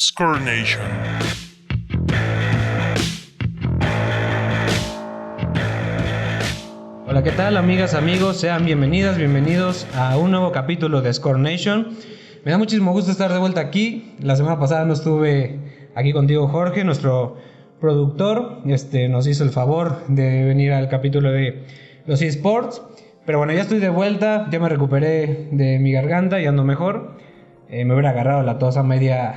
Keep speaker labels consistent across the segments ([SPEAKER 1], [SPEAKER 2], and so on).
[SPEAKER 1] Score Nation.
[SPEAKER 2] Hola, ¿qué tal, amigas, amigos? Sean bienvenidos a un nuevo capítulo de Score Nation. Me da muchísimo gusto estar de vuelta aquí. La semana pasada no estuve aquí contigo, Jorge, nuestro productor. Nos hizo el favor de venir al capítulo de los eSports. Pero bueno, ya estoy de vuelta, ya me recuperé de mi garganta y ando mejor. Me hubiera agarrado la tos a media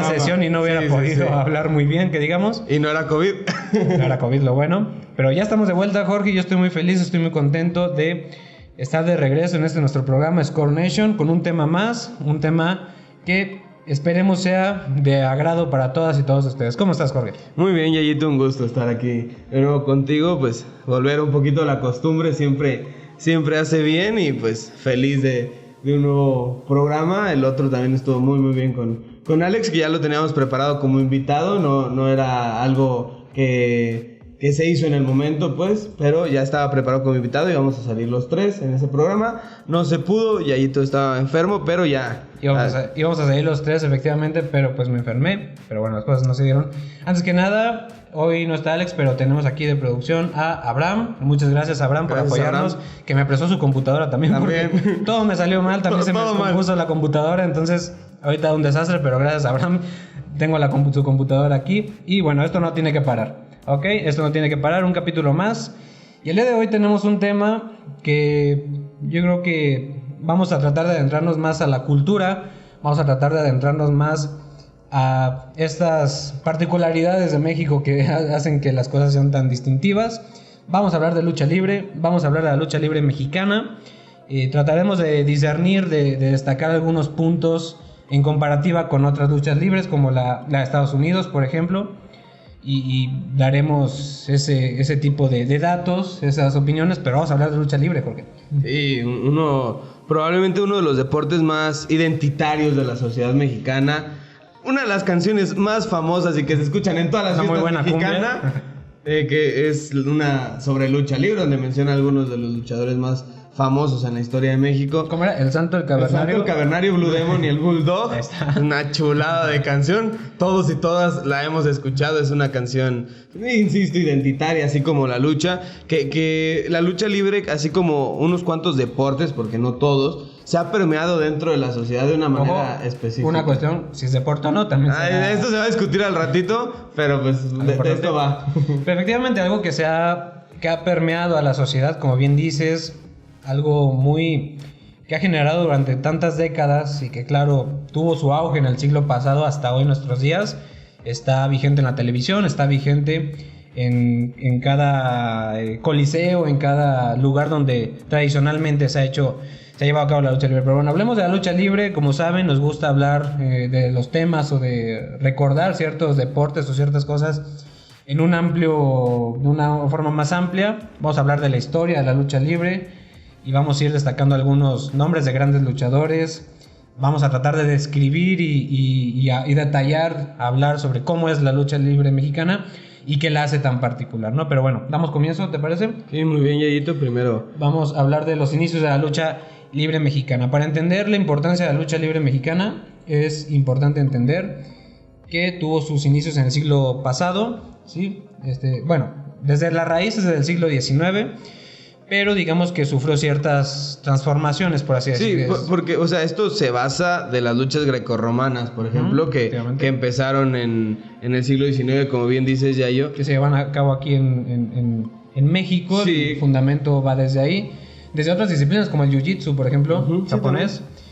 [SPEAKER 2] sesión y no hubiera podido hablar muy bien, que digamos.
[SPEAKER 3] Y no era COVID.
[SPEAKER 2] No era COVID, lo bueno. Pero ya estamos de vuelta, Jorge, y yo estoy muy feliz, estoy muy contento de estar de regreso en nuestro programa Score Nation con un tema más, un tema que esperemos sea de agrado para todas y todos ustedes. ¿Cómo estás, Jorge?
[SPEAKER 3] Muy bien, Yayito, un gusto estar aquí de nuevo contigo. Pues volver un poquito a la costumbre siempre hace bien, y pues feliz de un nuevo programa. El otro también estuvo muy bien con Alex, que ya lo teníamos preparado como invitado. No era algo que se hizo en el momento, pues, pero ya estaba preparado como invitado y vamos a salir los tres en ese programa. No se pudo, Yayito estaba enfermo, pero ya
[SPEAKER 2] íbamos a salir los tres, efectivamente, pero pues me enfermé. Pero bueno, las cosas no se dieron. Antes que nada, hoy no está Alex, pero tenemos aquí de producción a Abraham. Muchas gracias, Abraham, por apoyarnos. Abraham, que me prestó su computadora también. Porque todo me salió mal, también se me descompuso la computadora. Entonces, ahorita un desastre, pero gracias, Abraham, tengo su computadora aquí. Y bueno, esto no tiene que parar. Ok, esto no tiene que parar, un capítulo más. Y el día de hoy tenemos un tema que yo creo que vamos a tratar de adentrarnos más a la cultura. Vamos a tratar de adentrarnos más a estas particularidades de México que hacen que las cosas sean tan distintivas. Vamos a hablar de lucha libre, vamos a hablar de la lucha libre mexicana. Trataremos de discernir, de destacar algunos puntos en comparativa con otras luchas libres, como la de Estados Unidos, por ejemplo. Y daremos ese tipo de datos, esas opiniones, pero vamos a hablar de lucha libre, Jorge.
[SPEAKER 3] Sí, probablemente uno de los deportes más identitarios de la sociedad mexicana. Una de las canciones más famosas y que se escuchan en todas las fiestas mexicanas, que es una sobre lucha libre, donde menciona algunos de los luchadores más famosos en la historia de México.
[SPEAKER 2] ¿Cómo era? El Santo, el Cavernario.
[SPEAKER 3] El Cavernario, Blue Demon y el Bulldog. Una chulada de canción. Todos y todas la hemos escuchado. Es una canción, insisto, identitaria, así como la lucha. Que la lucha libre, así como unos cuantos deportes, porque no todos, se ha permeado dentro de la sociedad de una manera específica.
[SPEAKER 2] Una cuestión, si es deporte o no, también
[SPEAKER 3] esto se va a discutir al ratito, pero pues de esto va.
[SPEAKER 2] Pero efectivamente algo que ha permeado a la sociedad, como bien dices, algo que ha generado durante tantas décadas y que, claro, tuvo su auge en el siglo pasado hasta hoy nuestros días. Está vigente en la televisión, está vigente en cada coliseo, en cada lugar donde tradicionalmente se ha llevado a cabo la lucha libre. Pero bueno, hablemos de la lucha libre. Como saben, nos gusta hablar de los temas o de recordar ciertos deportes o ciertas cosas de una forma más amplia. Vamos a hablar de la historia de la lucha libre y vamos a ir destacando algunos nombres de grandes luchadores. Vamos a tratar de describir y detallar, hablar sobre cómo es la lucha libre mexicana y qué la hace tan particular, ¿no? Pero bueno, damos comienzo, ¿te parece?
[SPEAKER 3] Sí, muy bien, Yayito. Primero
[SPEAKER 2] vamos a hablar de los inicios de la lucha libre mexicana. Para entender la importancia de la lucha libre mexicana, es importante entender que tuvo sus inicios en el siglo pasado, ¿sí? Desde las raíces del siglo XIX, pero digamos que sufrió ciertas transformaciones, por así decirlo.
[SPEAKER 3] Sí, porque, o sea, esto se basa de las luchas grecorromanas, por ejemplo, que empezaron en el siglo XIX, como bien dices, Yayo.
[SPEAKER 2] Que se llevan a cabo aquí en México, sí. El fundamento va desde ahí. Desde otras disciplinas como el jiu-jitsu, por ejemplo, japonés. Sí,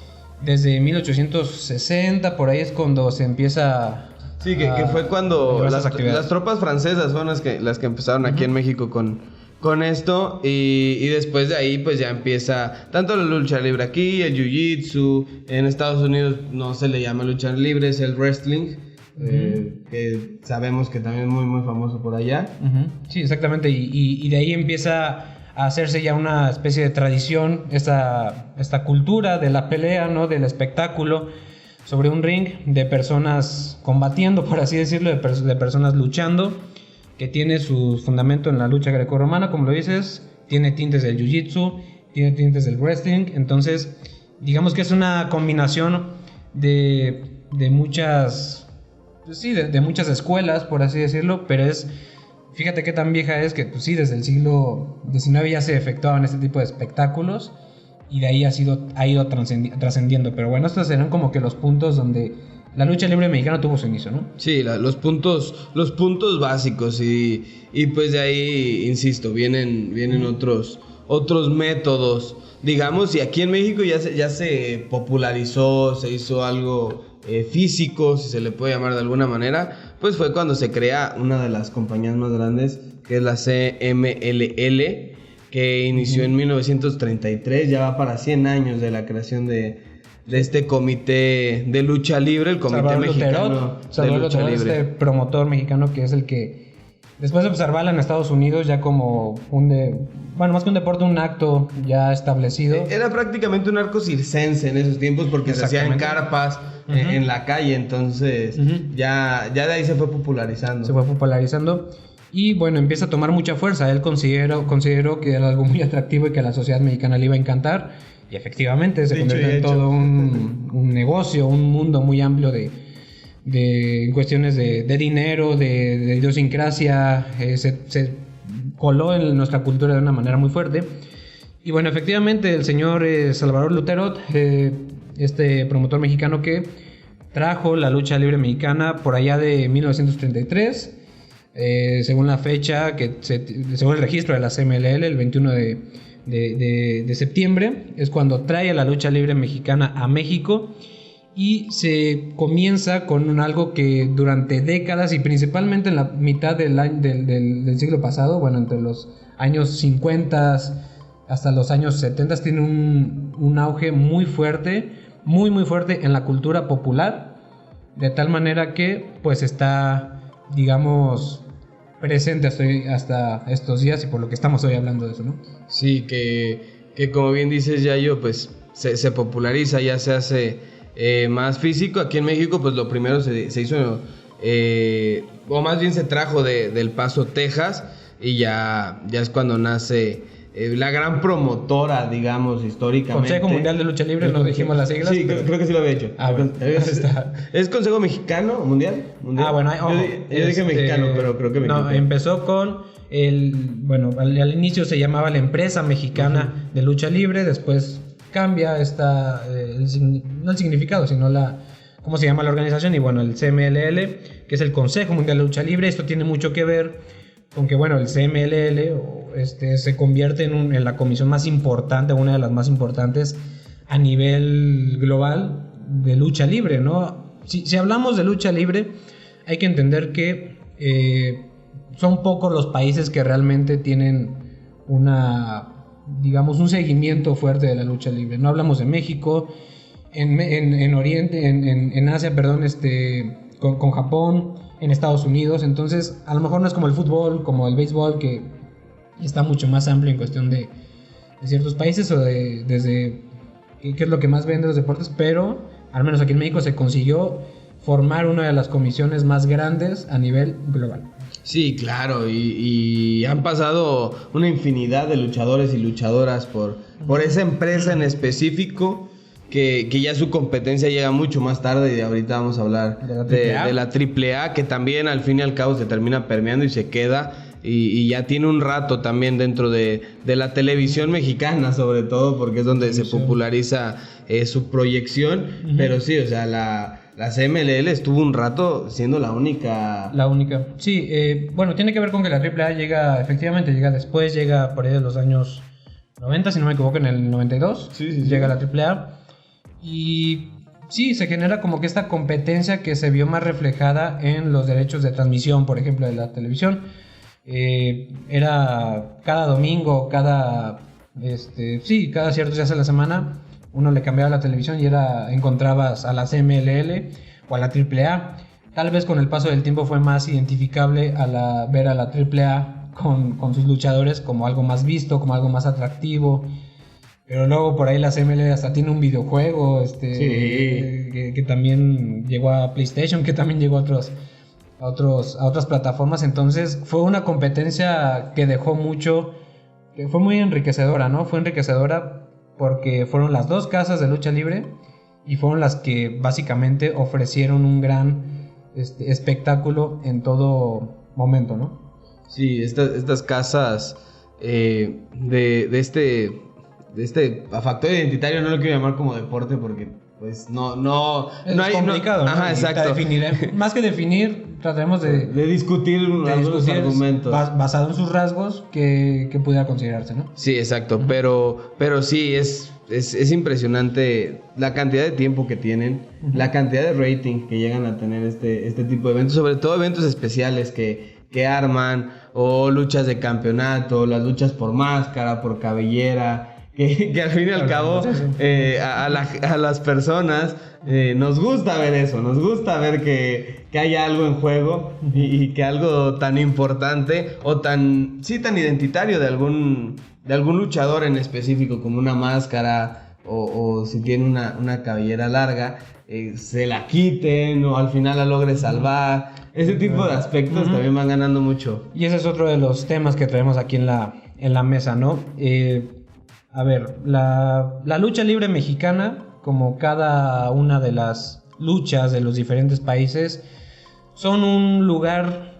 [SPEAKER 2] desde 1860, por ahí es cuando se empieza...
[SPEAKER 3] Sí, que fue cuando las tropas francesas fueron las que empezaron aquí en México con esto, y después de ahí pues ya empieza tanto la lucha libre aquí, el jiu-jitsu. En Estados Unidos no se le llama lucha libre, es el wrestling, que sabemos que también es muy muy famoso por allá.
[SPEAKER 2] Sí, exactamente, y de ahí empieza a hacerse ya una especie de tradición, esta cultura de la pelea, ¿no? Del espectáculo sobre un ring, de personas combatiendo, por así decirlo, de personas luchando, que tiene su fundamento en la lucha grecorromana, como lo dices, tiene tintes del jiu-jitsu, tiene tintes del wrestling. Entonces, digamos que es una combinación de de muchas, pues sí, de muchas escuelas, por así decirlo, pero fíjate qué tan vieja es que, pues sí, desde el siglo XIX ya se efectuaban este tipo de espectáculos y de ahí ha ido trascendiendo. Pero bueno, estos serán como que los puntos donde la lucha libre mexicana tuvo su inicio, ¿no?
[SPEAKER 3] Sí, los puntos básicos y pues de ahí, insisto, vienen otros métodos, digamos, y aquí en México ya se popularizó, se hizo algo físico, si se le puede llamar de alguna manera, pues fue cuando se crea una de las compañías más grandes, que es la CMLL, que inició en 1933, ya va para 100 años de la creación de este comité de lucha libre, el Comité
[SPEAKER 2] Salvador
[SPEAKER 3] Mexicano de Lucha Libre.
[SPEAKER 2] Este promotor mexicano que es el que, después de observarla en Estados Unidos, ya como más que un deporte, un acto ya establecido.
[SPEAKER 3] Era prácticamente un arco circense en esos tiempos porque se hacían carpas en la calle, entonces ya de ahí se fue popularizando.
[SPEAKER 2] Y bueno, empieza a tomar mucha fuerza. Él consideró que era algo muy atractivo y que a la sociedad mexicana le iba a encantar. Y efectivamente se convirtió en todo un negocio, un mundo muy amplio de cuestiones de dinero, de idiosincrasia. Se coló en nuestra cultura de una manera muy fuerte. Y bueno, efectivamente el señor Salvador Luterot, este promotor mexicano que trajo la lucha libre mexicana por allá de 1933, según la fecha, según el registro de la CMLL, el 21 de septiembre, es cuando trae a la lucha libre mexicana a México. Y se comienza con algo que durante décadas y principalmente en la mitad del siglo pasado, bueno, entre los años 50 hasta los años 70, tiene un auge muy fuerte, muy muy fuerte en la cultura popular, de tal manera que pues está, digamos, presente hasta estos días y por lo que estamos hoy hablando de eso, ¿no?
[SPEAKER 3] Sí, que como bien dices, Yayo, pues se populariza, ya se hace más físico. Aquí en México pues lo primero se hizo o más bien se trajo del Paso, Texas, y ya es cuando nace la gran promotora, digamos, históricamente.
[SPEAKER 2] Consejo Mundial de Lucha Libre, no dijimos las siglas.
[SPEAKER 3] Sí, creo que sí lo había hecho.
[SPEAKER 2] Bueno,
[SPEAKER 3] ¿Es Consejo Mexicano Mundial?
[SPEAKER 2] Bueno,
[SPEAKER 3] yo dije mexicano, pero creo que me equivoqué.
[SPEAKER 2] No, empezó con al inicio se llamaba la Empresa Mexicana de Lucha Libre, después cambia no el significado, sino cómo se llama la organización, y bueno, el CMLL, que es el Consejo Mundial de Lucha Libre. Esto tiene mucho que ver con que, bueno, el CMLL se convierte en la comisión más importante, una de las más importantes a nivel global de lucha libre, ¿no? Si hablamos de lucha libre, hay que entender que son pocos los países que realmente tienen un seguimiento fuerte de la lucha libre. No hablamos de México, en Oriente, en Asia, perdón, con Japón, en Estados Unidos. Entonces, a lo mejor no es como el fútbol, como el béisbol, que está mucho más amplio en cuestión de ciertos países o desde qué es lo que más vende los deportes, pero al menos aquí en México se consiguió formar una de las comisiones más grandes a nivel global.
[SPEAKER 3] Sí, claro, y han pasado una infinidad de luchadores y luchadoras por esa empresa en específico, que ya su competencia llega mucho más tarde, y ahorita vamos a hablar de la AAA, que también al fin y al cabo se termina permeando y se queda, y ya tiene un rato también dentro de la televisión mexicana, sobre todo, porque es donde se populariza su proyección. Pero sí, o sea, la CMLL estuvo un rato siendo la única.
[SPEAKER 2] Sí, bueno, tiene que ver con que la AAA llega después, llega por ahí de los años 90, si no me equivoco, en el 92.
[SPEAKER 3] Sí.
[SPEAKER 2] Llega la AAA. Y sí, se genera como que esta competencia que se vio más reflejada en los derechos de transmisión, por ejemplo, de la televisión. Era cada domingo, cada ciertos días de la semana, uno le cambiaba la televisión y encontrabas a la CMLL o a la AAA. Tal vez con el paso del tiempo fue más identificable ver a la AAA con sus luchadores como algo más visto, como algo más atractivo. Pero luego por ahí la CMLL hasta tiene un videojuego que también llegó a PlayStation, que también llegó a otras plataformas. Entonces fue una competencia que dejó mucho, que fue muy enriquecedora, ¿no? Fue enriquecedora porque fueron las dos casas de lucha libre y fueron las que básicamente ofrecieron un gran espectáculo en todo momento, ¿no?
[SPEAKER 3] Sí, estas casas de este factor identitario, no lo quiero llamar como deporte porque pues no
[SPEAKER 2] es
[SPEAKER 3] hay
[SPEAKER 2] complicado, ¿no?
[SPEAKER 3] Ajá, exacto.
[SPEAKER 2] Más que definir, trataremos de
[SPEAKER 3] discutir algunos argumentos
[SPEAKER 2] basado en sus rasgos que pudiera considerarse, ¿no?
[SPEAKER 3] Sí, exacto, pero sí es impresionante la cantidad de tiempo que tienen, la cantidad de rating que llegan a tener este tipo de eventos, sobre todo eventos especiales que arman, o luchas de campeonato, las luchas por máscara, por cabellera, que al fin y al cabo a las personas nos gusta ver eso, nos gusta ver que haya algo en juego y que algo tan importante o tan identitario de algún luchador en específico, como una máscara o si tiene una cabellera larga, se la quiten o al final la logre salvar. Ese tipo de aspectos también van ganando mucho.
[SPEAKER 2] Y ese es otro de los temas que traemos aquí en la mesa, ¿no? A ver, la lucha libre mexicana, como cada una de las luchas de los diferentes países, son un lugar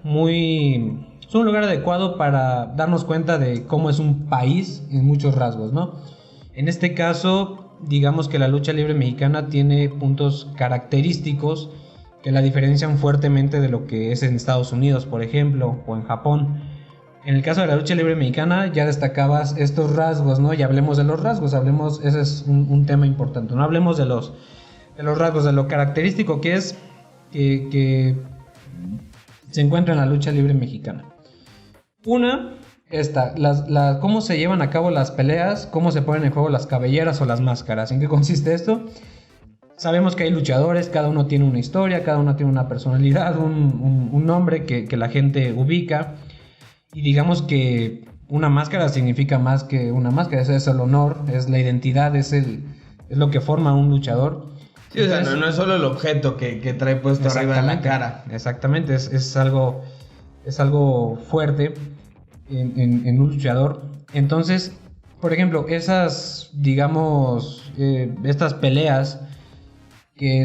[SPEAKER 2] adecuado para darnos cuenta de cómo es un país en muchos rasgos, ¿no? En este caso, digamos que la lucha libre mexicana tiene puntos característicos que la diferencian fuertemente de lo que es en Estados Unidos, por ejemplo, o en Japón. En el caso de la lucha libre mexicana ya destacabas estos rasgos, ¿no? Y hablemos de los rasgos, ese es un tema importante, no hablemos de los rasgos, de lo característico que es que se encuentra en la lucha libre mexicana. Cómo se llevan a cabo las peleas, cómo se ponen en juego las cabelleras o las máscaras. ¿En qué consiste esto? Sabemos que hay luchadores, cada uno tiene una historia, cada uno tiene una personalidad, un nombre que la gente ubica. Y digamos que una máscara significa más que una máscara, es el honor, es la identidad, es lo que forma un luchador.
[SPEAKER 3] Sí, entonces, o sea, no es solo el objeto que trae puesto arriba de la cara.
[SPEAKER 2] Exactamente, es algo fuerte en un luchador. Entonces, por ejemplo, estas peleas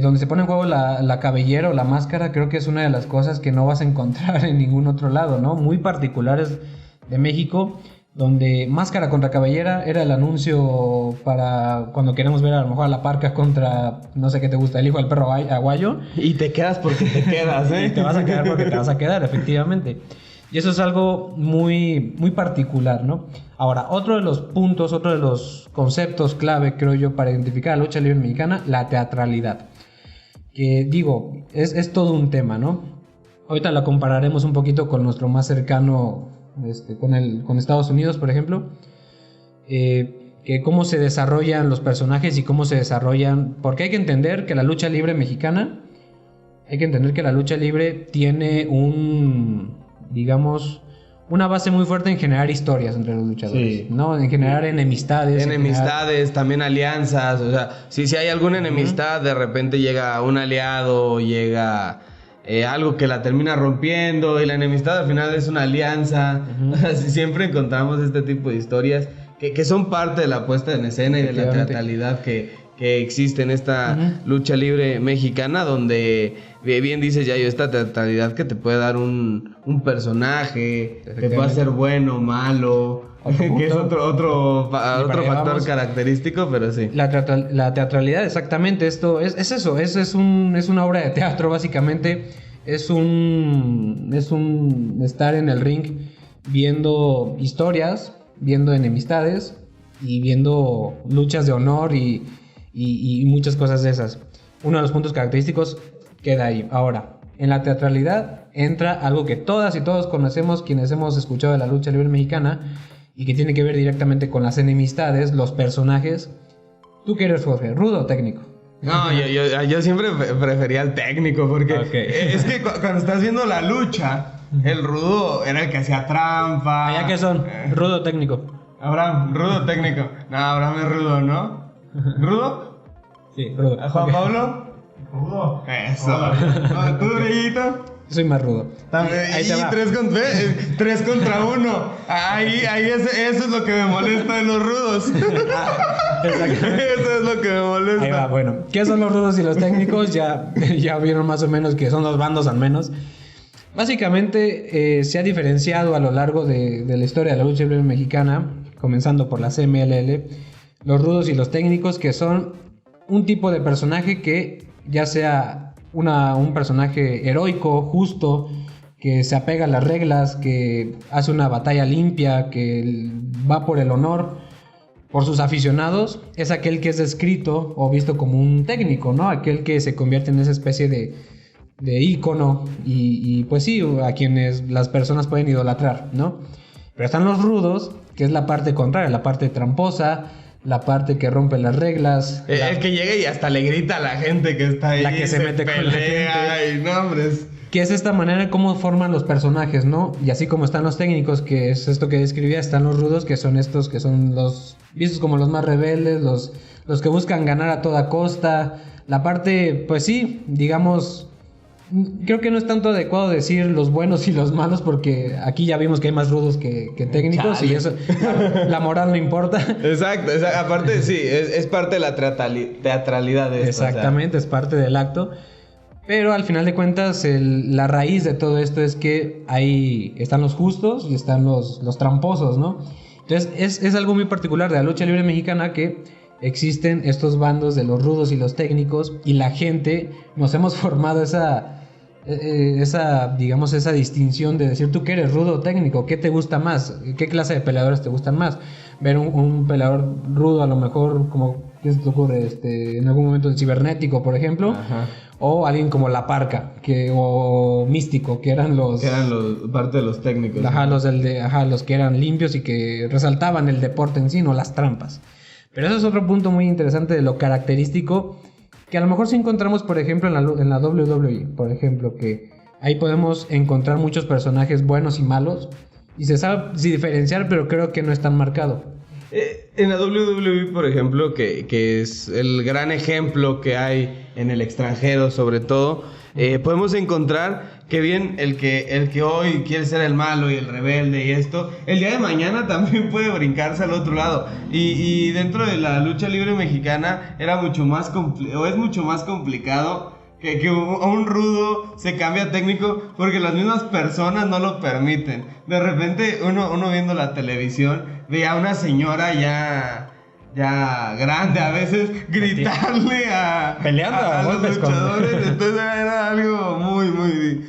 [SPEAKER 2] donde se pone en juego la cabellera o la máscara, creo que es una de las cosas que no vas a encontrar en ningún otro lado, ¿no? Muy particulares de México, donde máscara contra cabellera era el anuncio para cuando queremos ver a lo mejor a la Parca contra, no sé qué te gusta, el hijo del perro aguayo.
[SPEAKER 3] Y te quedas porque te quedas, ¿eh?
[SPEAKER 2] Y te vas a quedar porque te vas a quedar, efectivamente. Y eso es algo muy, muy particular, ¿no? Ahora, otro de los puntos, otro de los conceptos clave, creo yo, para identificar a la lucha libre mexicana, la teatralidad. Que digo, es todo un tema, ¿no? Ahorita la compararemos un poquito con nuestro más cercano, con Estados Unidos, por ejemplo. Que cómo se desarrollan los personajes y cómo se desarrollan... Porque hay que entender que la lucha libre mexicana... tiene una base muy fuerte en generar historias entre los luchadores, sí, ¿no? En generar enemistades.
[SPEAKER 3] También alianzas, o sea, si hay alguna enemistad, de repente llega un aliado, llega algo que la termina rompiendo, y la enemistad al final es una alianza. Siempre encontramos este tipo de historias que son parte de la puesta en escena y de la teatralidad que existe en esta lucha libre mexicana, donde bien dices, Yayo, esta teatralidad que te puede dar un personaje, te puede hacer bueno o malo, que es otro factor característico, pero sí.
[SPEAKER 2] La teatralidad, exactamente, esto es eso, es una obra de teatro, básicamente, es un estar en el ring viendo historias, viendo enemistades y viendo luchas de honor y muchas cosas de esas. Uno de los puntos característicos queda ahí. Ahora, en la teatralidad entra algo que todas y todos conocemos quienes hemos escuchado de la lucha libre mexicana y que tiene que ver directamente con las enemistades, los personajes. ¿Tú qué eres, Jorge? ¿Rudo o técnico?
[SPEAKER 3] No, yo siempre prefería el técnico porque es que cuando estás viendo la lucha, el rudo era el que hacía trampa.
[SPEAKER 2] ¿Allá qué son? ¿Rudo o técnico?
[SPEAKER 3] Abraham, rudo o técnico. No, Abraham es rudo, ¿no? ¿Rudo?
[SPEAKER 2] Sí, rudo.
[SPEAKER 3] ¿Juan Pablo? Rudo. Eso. ¿No, tú, Dieguito?
[SPEAKER 2] Soy más rudo.
[SPEAKER 3] Ahí te va. 3 contra 1. Ahí eso es lo que me molesta de los rudos.
[SPEAKER 2] Exactamente.
[SPEAKER 3] Eso es lo que me molesta.
[SPEAKER 2] Ahí va, bueno. ¿Qué son los rudos y los técnicos? Ya vieron más o menos que son dos bandos al menos. Básicamente se ha diferenciado a lo largo de la historia de la lucha libre mexicana, comenzando por la CMLL, los rudos y los técnicos, que son un tipo de personaje que ya sea un personaje heroico, justo, que se apega a las reglas, que hace una batalla limpia, que va por el honor, por sus aficionados, es aquel que es descrito o visto como un técnico, ¿no? Aquel que se convierte en esa especie de ícono y pues sí, a quienes las personas pueden idolatrar, ¿no? Pero están los rudos, que es la parte contraria, la parte tramposa, la parte que rompe las reglas.
[SPEAKER 3] El que llega y hasta le grita a la gente que está ahí.
[SPEAKER 2] La que se mete con la gente.
[SPEAKER 3] Y nombres.
[SPEAKER 2] Que es esta manera en cómo forman los personajes, ¿no? Y así como están los técnicos, que es esto que describía, están los rudos, que son estos que son los vistos como los más rebeldes, los que buscan ganar a toda costa. La parte, pues sí, digamos, creo que no es tanto adecuado decir los buenos y los malos, porque aquí ya vimos que hay más rudos que técnicos. Chale. Y eso, la moral no importa.
[SPEAKER 3] Exacto. Aparte sí, es parte de la teatralidad de esto.
[SPEAKER 2] Exactamente, o sea, es parte del acto. Pero al final de cuentas, la raíz de todo esto es que ahí están los justos y están los tramposos, ¿no? Entonces es algo muy particular de la lucha libre mexicana, que existen estos bandos de los rudos y los técnicos, y la gente nos hemos formado esa distinción de decir, tú que eres rudo o técnico, ¿qué te gusta más? ¿Qué clase de peleadores te gustan más? Ver un peleador rudo, a lo mejor, como, ¿qué se te ocurre? En algún momento el cibernético, por ejemplo. Ajá. O alguien como La Parca, o Místico, que eran los...
[SPEAKER 3] parte de los técnicos.
[SPEAKER 2] Ajá, ¿no? Los que eran limpios y que resaltaban el deporte en sí, no las trampas. Pero eso es otro punto muy interesante de lo característico, que a lo mejor sí encontramos, por ejemplo, en la WWE, por ejemplo, que ahí podemos encontrar muchos personajes buenos y malos, y se sabe diferenciar, pero creo que no es tan marcado.
[SPEAKER 3] En la WWE, por ejemplo, que es el gran ejemplo que hay en el extranjero, sobre todo, podemos encontrar que bien el que hoy quiere ser el malo y el rebelde y esto, el día de mañana también puede brincarse al otro lado. Y dentro de la lucha libre mexicana es mucho más complicado que un rudo se cambie a técnico, porque las mismas personas no lo permiten. De repente uno viendo la televisión veía a una señora ya grande a veces gritarle
[SPEAKER 2] peleando
[SPEAKER 3] a los luchadores. Entonces era algo muy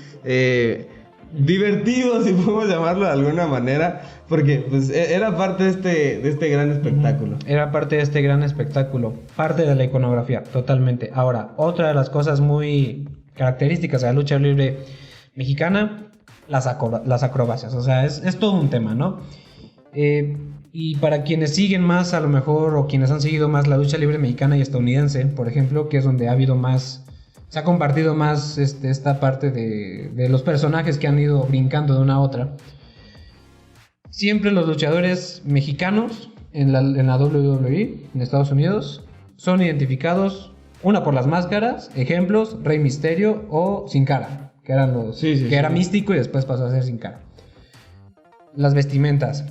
[SPEAKER 3] divertido, si podemos llamarlo de alguna manera, porque pues era parte de este gran espectáculo.
[SPEAKER 2] Era parte de este gran espectáculo, parte de la iconografía, totalmente. Ahora, otra de las cosas muy características de la lucha libre mexicana, las acrobacias. O sea, es todo un tema, ¿no? Y para quienes siguen más, a lo mejor, o quienes han seguido más la lucha libre mexicana y estadounidense, por ejemplo, que es donde ha habido más, se ha compartido más esta parte de los personajes que han ido brincando de una a otra. Siempre los luchadores mexicanos en la WWE, en Estados Unidos, son identificados, una por las máscaras, ejemplos, Rey Misterio o Sin Cara, que eran era Místico y después pasó a ser Sin Cara. Las vestimentas,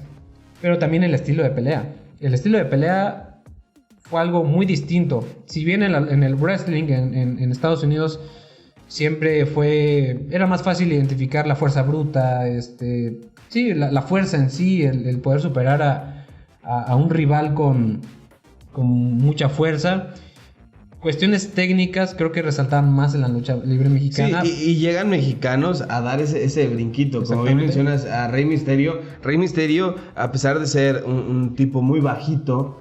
[SPEAKER 2] pero también el estilo de pelea. El estilo de pelea fue algo muy distinto. Si bien en el wrestling en Estados Unidos siempre era más fácil identificar la fuerza bruta, la fuerza en sí, el poder superar a un rival con mucha fuerza. Cuestiones técnicas creo que resaltaban más en la lucha libre mexicana.
[SPEAKER 3] Sí, y llegan mexicanos a dar ese brinquito. Como bien mencionas a Rey Misterio. Rey Misterio, a pesar de ser un tipo muy bajito,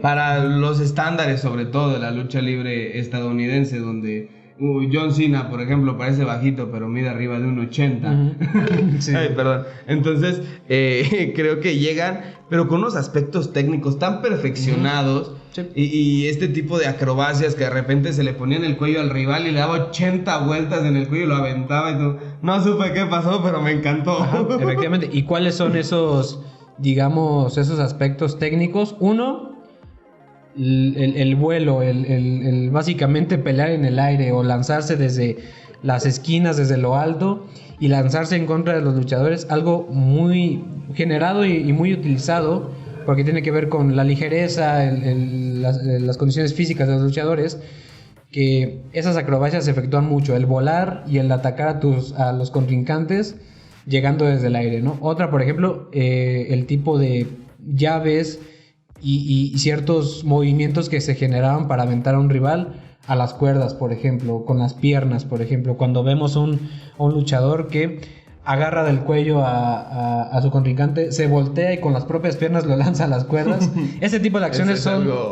[SPEAKER 3] para los estándares sobre todo de la lucha libre estadounidense, donde John Cena, por ejemplo, parece bajito, pero mide arriba de 1.80. Uh-huh. Sí. Ay, perdón. Entonces, creo que llegan, pero con unos aspectos técnicos tan perfeccionados. Uh-huh. Sí. Y este tipo de acrobacias que de repente se le ponían el cuello al rival y le daba 80 vueltas en el cuello y lo aventaba y no supe qué pasó, pero me encantó.
[SPEAKER 2] Ajá, efectivamente. ¿Y cuáles son esos aspectos técnicos? Uno, el vuelo, el básicamente pelear en el aire o lanzarse desde las esquinas, desde lo alto, y lanzarse en contra de los luchadores, algo muy generado y muy utilizado, porque tiene que ver con la ligereza, las condiciones físicas de los luchadores, que esas acrobacias se efectúan mucho, el volar y el atacar a los contrincantes llegando desde el aire, ¿no? Otra, por ejemplo, el tipo de llaves y ciertos movimientos que se generaban para aventar a un rival a las cuerdas, por ejemplo, con las piernas, por ejemplo, cuando vemos a un luchador que agarra del cuello a su contrincante, se voltea y con las propias piernas lo lanza a las cuerdas. Ese tipo de acciones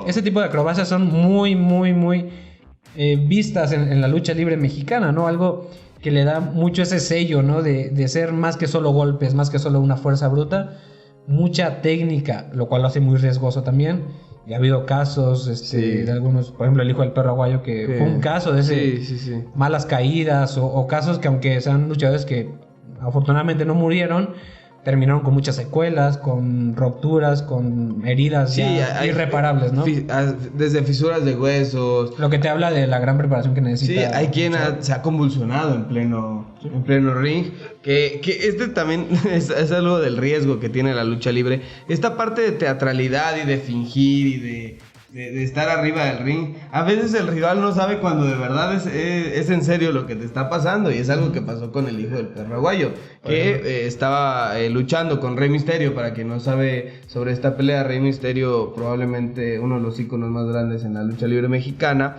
[SPEAKER 2] ese tipo de acrobacias son muy, muy, muy vistas en la lucha libre mexicana, ¿no? Algo que le da mucho ese sello, ¿no? De ser más que solo golpes, más que solo una fuerza bruta, mucha técnica, lo cual lo hace muy riesgoso también. Y ha habido casos de algunos, por ejemplo, el hijo del perro aguayo, que fue un caso de ese malas caídas o casos que, aunque sean luchadores que afortunadamente no murieron, terminaron con muchas secuelas, con rupturas, con heridas irreparables, ¿no?
[SPEAKER 3] Desde fisuras de huesos.
[SPEAKER 2] Lo que te habla de la gran preparación que necesita.
[SPEAKER 3] Sí, hay quien se ha convulsionado en pleno ring. Que también es algo del riesgo que tiene la lucha libre. Esta parte de teatralidad y de fingir y de estar arriba del ring. A veces el rival no sabe cuando de verdad es en serio lo que te está pasando. Y es algo que pasó con el hijo del perro aguayo, que estaba luchando con Rey Mysterio. Para quien no sabe sobre esta pelea, Rey Mysterio, probablemente uno de los íconos más grandes en la lucha libre mexicana.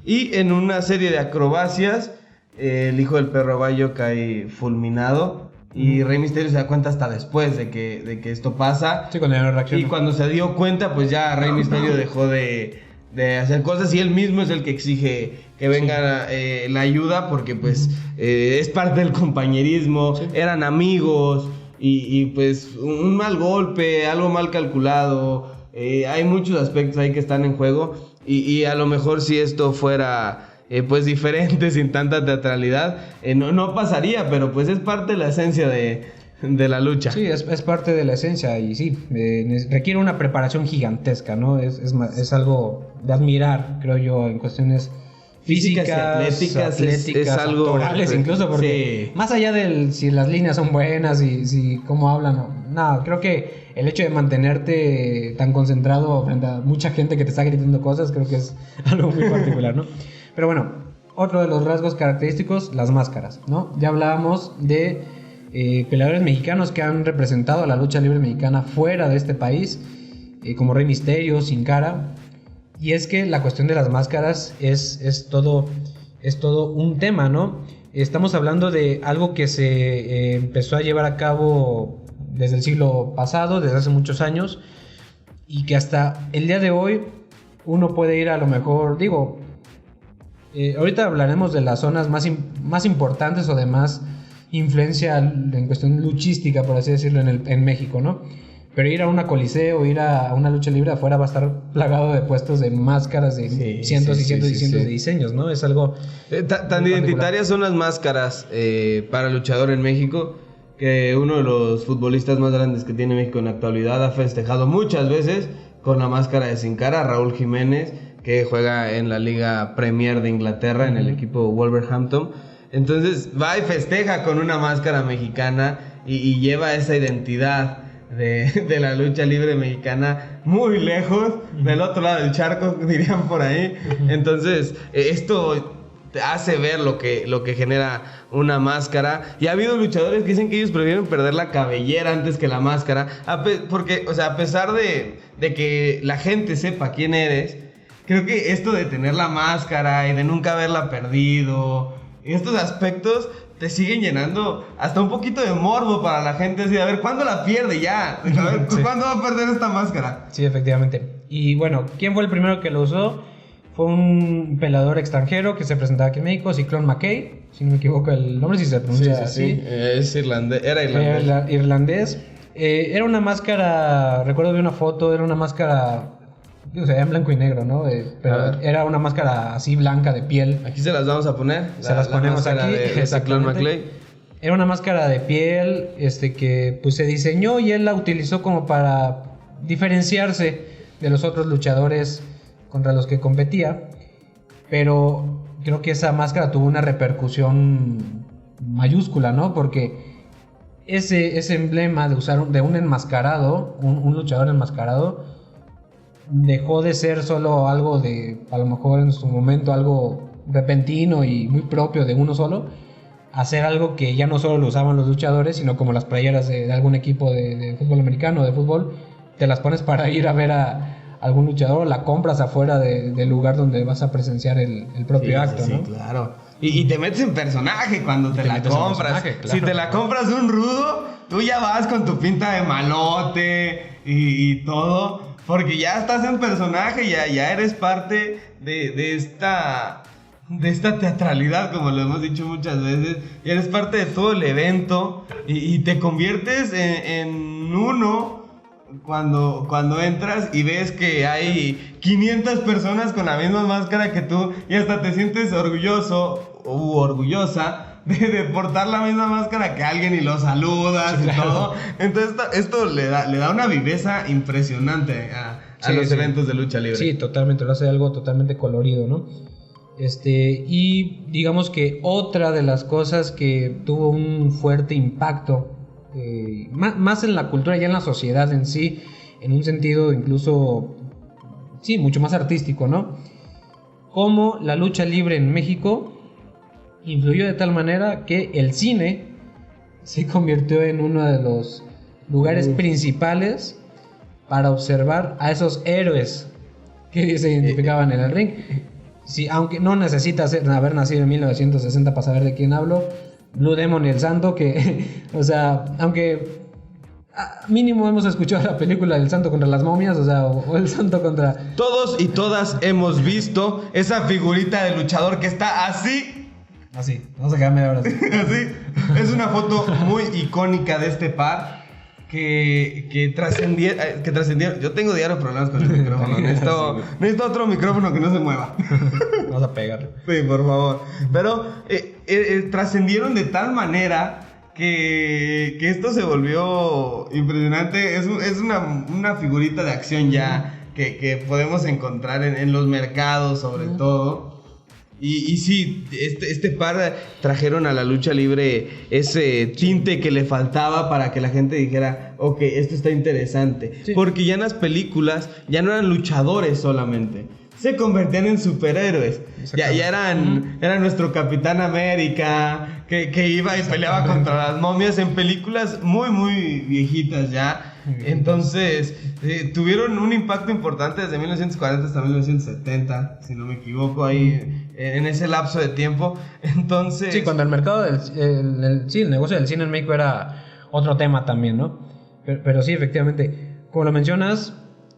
[SPEAKER 3] Y en una serie de acrobacias, el hijo del perro aguayo cae fulminado. Y Rey Mysterio se da cuenta hasta después de que esto pasa.
[SPEAKER 2] Sí, cuando ya no reacciona.
[SPEAKER 3] Y cuando se dio cuenta, pues ya Rey Mysterio dejó de hacer cosas. Y él mismo es el que exige que venga la ayuda, porque pues es parte del compañerismo. Sí. Eran amigos. Y pues un mal golpe, algo mal calculado. Hay muchos aspectos ahí que están en juego. Y a lo mejor si esto fuera pues diferente, sin tanta teatralidad, no pasaría, pero pues es parte de la esencia de la lucha.
[SPEAKER 2] Sí, es parte de la esencia y sí, requiere una preparación gigantesca, ¿no? Es algo de admirar, creo yo, en cuestiones físicas y atléticas, es algo actorales incluso, porque más allá de si las líneas son buenas y si cómo hablan, no, creo que el hecho de mantenerte tan concentrado frente a mucha gente que te está gritando cosas, creo que es algo muy particular, ¿no? Pero bueno, otro de los rasgos característicos, las máscaras, ¿no? Ya hablábamos de peleadores mexicanos que han representado a la lucha libre mexicana fuera de este país, como Rey Mysterio, Sin Cara. Y es que la cuestión de las máscaras es todo un tema, ¿no? Estamos hablando de algo que se empezó a llevar a cabo desde el siglo pasado, desde hace muchos años, y que hasta el día de hoy uno puede ir a lo mejor, ahorita hablaremos de las zonas más importantes o de más influencia en cuestión luchística, por así decirlo, en México, ¿no? Pero ir a una coliseo, ir a una lucha libre afuera va a estar plagado de puestos de máscaras de cientos y cientos de diseños, ¿no? Es algo
[SPEAKER 3] tan identitarias son las máscaras para luchador en México, que uno de los futbolistas más grandes que tiene México en la actualidad ha festejado muchas veces con la máscara de Sin Cara, Raúl Jiménez, que juega en la Liga Premier de Inglaterra, en el equipo Wolverhampton. Entonces va y festeja con una máscara mexicana y lleva esa identidad de la lucha libre mexicana muy lejos, del otro lado del charco, dirían por ahí. Entonces esto te hace ver lo que genera una máscara. Y ha habido luchadores que dicen que ellos prefieren perder la cabellera antes que la máscara, porque, o sea, a pesar de que la gente sepa quién eres, creo que esto de tener la máscara y de nunca haberla perdido, estos aspectos te siguen llenando hasta un poquito de morbo para la gente, así de a ver, ¿cuándo la pierde ya? A ver, ¿cuándo va a perder esta máscara?
[SPEAKER 2] Sí, efectivamente. Y bueno, ¿quién fue el primero que lo usó? Fue un peleador extranjero que se presentaba aquí en México, Cyclone McKay, si no me equivoco el nombre, si se pronuncia así.
[SPEAKER 3] Sí. Es irlandés, era irlandés.
[SPEAKER 2] Era irlandés. Era una máscara, recuerdo de una foto, era una máscara, o sea, en blanco y negro, ¿no? Pero era una máscara así blanca de piel.
[SPEAKER 3] Aquí se las vamos a poner.
[SPEAKER 2] Se las ponemos aquí.
[SPEAKER 3] De Cyclone McKay.
[SPEAKER 2] Era una máscara de piel que pues se diseñó y él la utilizó como para diferenciarse de los otros luchadores contra los que competía. Pero creo que esa máscara tuvo una repercusión mayúscula, ¿no? Porque ese emblema de un enmascarado, un luchador enmascarado, dejó de ser solo algo de, a lo mejor en su momento, algo repentino y muy propio de uno solo, a ser algo que ya no solo lo usaban los luchadores, sino como las playeras de algún equipo de fútbol americano, de fútbol, te las pones para ir a ver a algún luchador, la compras afuera del lugar donde vas a presenciar el propio acto, ¿no?
[SPEAKER 3] Sí, claro. Y te metes en personaje cuando te la compras. Claro. Si te la compras de un rudo, tú ya vas con tu pinta de malote y todo, porque ya estás en personaje, ya eres parte de esta teatralidad, como lo hemos dicho muchas veces, y eres parte de todo el evento y te conviertes en uno cuando entras y ves que hay 500 personas con la misma máscara que tú y hasta te sientes orgulloso u orgullosa de portar la misma máscara que alguien y lo saludas, sí, claro, y todo. Entonces esto le da una viveza impresionante a los eventos de lucha libre.
[SPEAKER 2] Sí, totalmente, lo hace algo totalmente colorido, ¿no? Y digamos que otra de las cosas que tuvo un fuerte impacto, más en la cultura y en la sociedad en sí, en un sentido incluso, sí, mucho más artístico, ¿no? Cómo la lucha libre en México influyó de tal manera que el cine se convirtió en uno de los lugares principales para observar a esos héroes que se identificaban en el ring. Sí, aunque no necesitas haber nacido en 1960 para saber de quién hablo, Blue Demon y el Santo, que, o sea, aunque mínimo hemos escuchado la película del Santo contra las momias, o sea, o el Santo contra...
[SPEAKER 3] Todos y todas hemos visto esa figurita de luchador que está así.
[SPEAKER 2] Así, vamos a quedarme ahora así.
[SPEAKER 3] Así, es una foto muy icónica de este par que trascendieron. Yo tengo diario problemas con el micrófono. Necesito otro micrófono que no se mueva.
[SPEAKER 2] Vamos a pegarlo.
[SPEAKER 3] Sí, por favor. Pero trascendieron de tal manera que esto se volvió impresionante. Es una figurita de acción ya que podemos encontrar en los mercados, sobre todo. Y sí, este par trajeron a la lucha libre ese tinte que le faltaba para que la gente dijera, ok, esto está interesante. Sí. Porque ya en las películas ya no eran luchadores solamente, se convertían en superhéroes. Ya era nuestro Capitán América, que iba y peleaba contra las momias en películas muy, muy viejitas ya. Entonces, tuvieron un impacto importante desde 1940 hasta 1970, si no me equivoco, ahí en ese lapso de tiempo. Entonces...
[SPEAKER 2] Sí, cuando el mercado el negocio del cine en México era otro tema también, ¿no? Pero sí, efectivamente, como lo mencionas,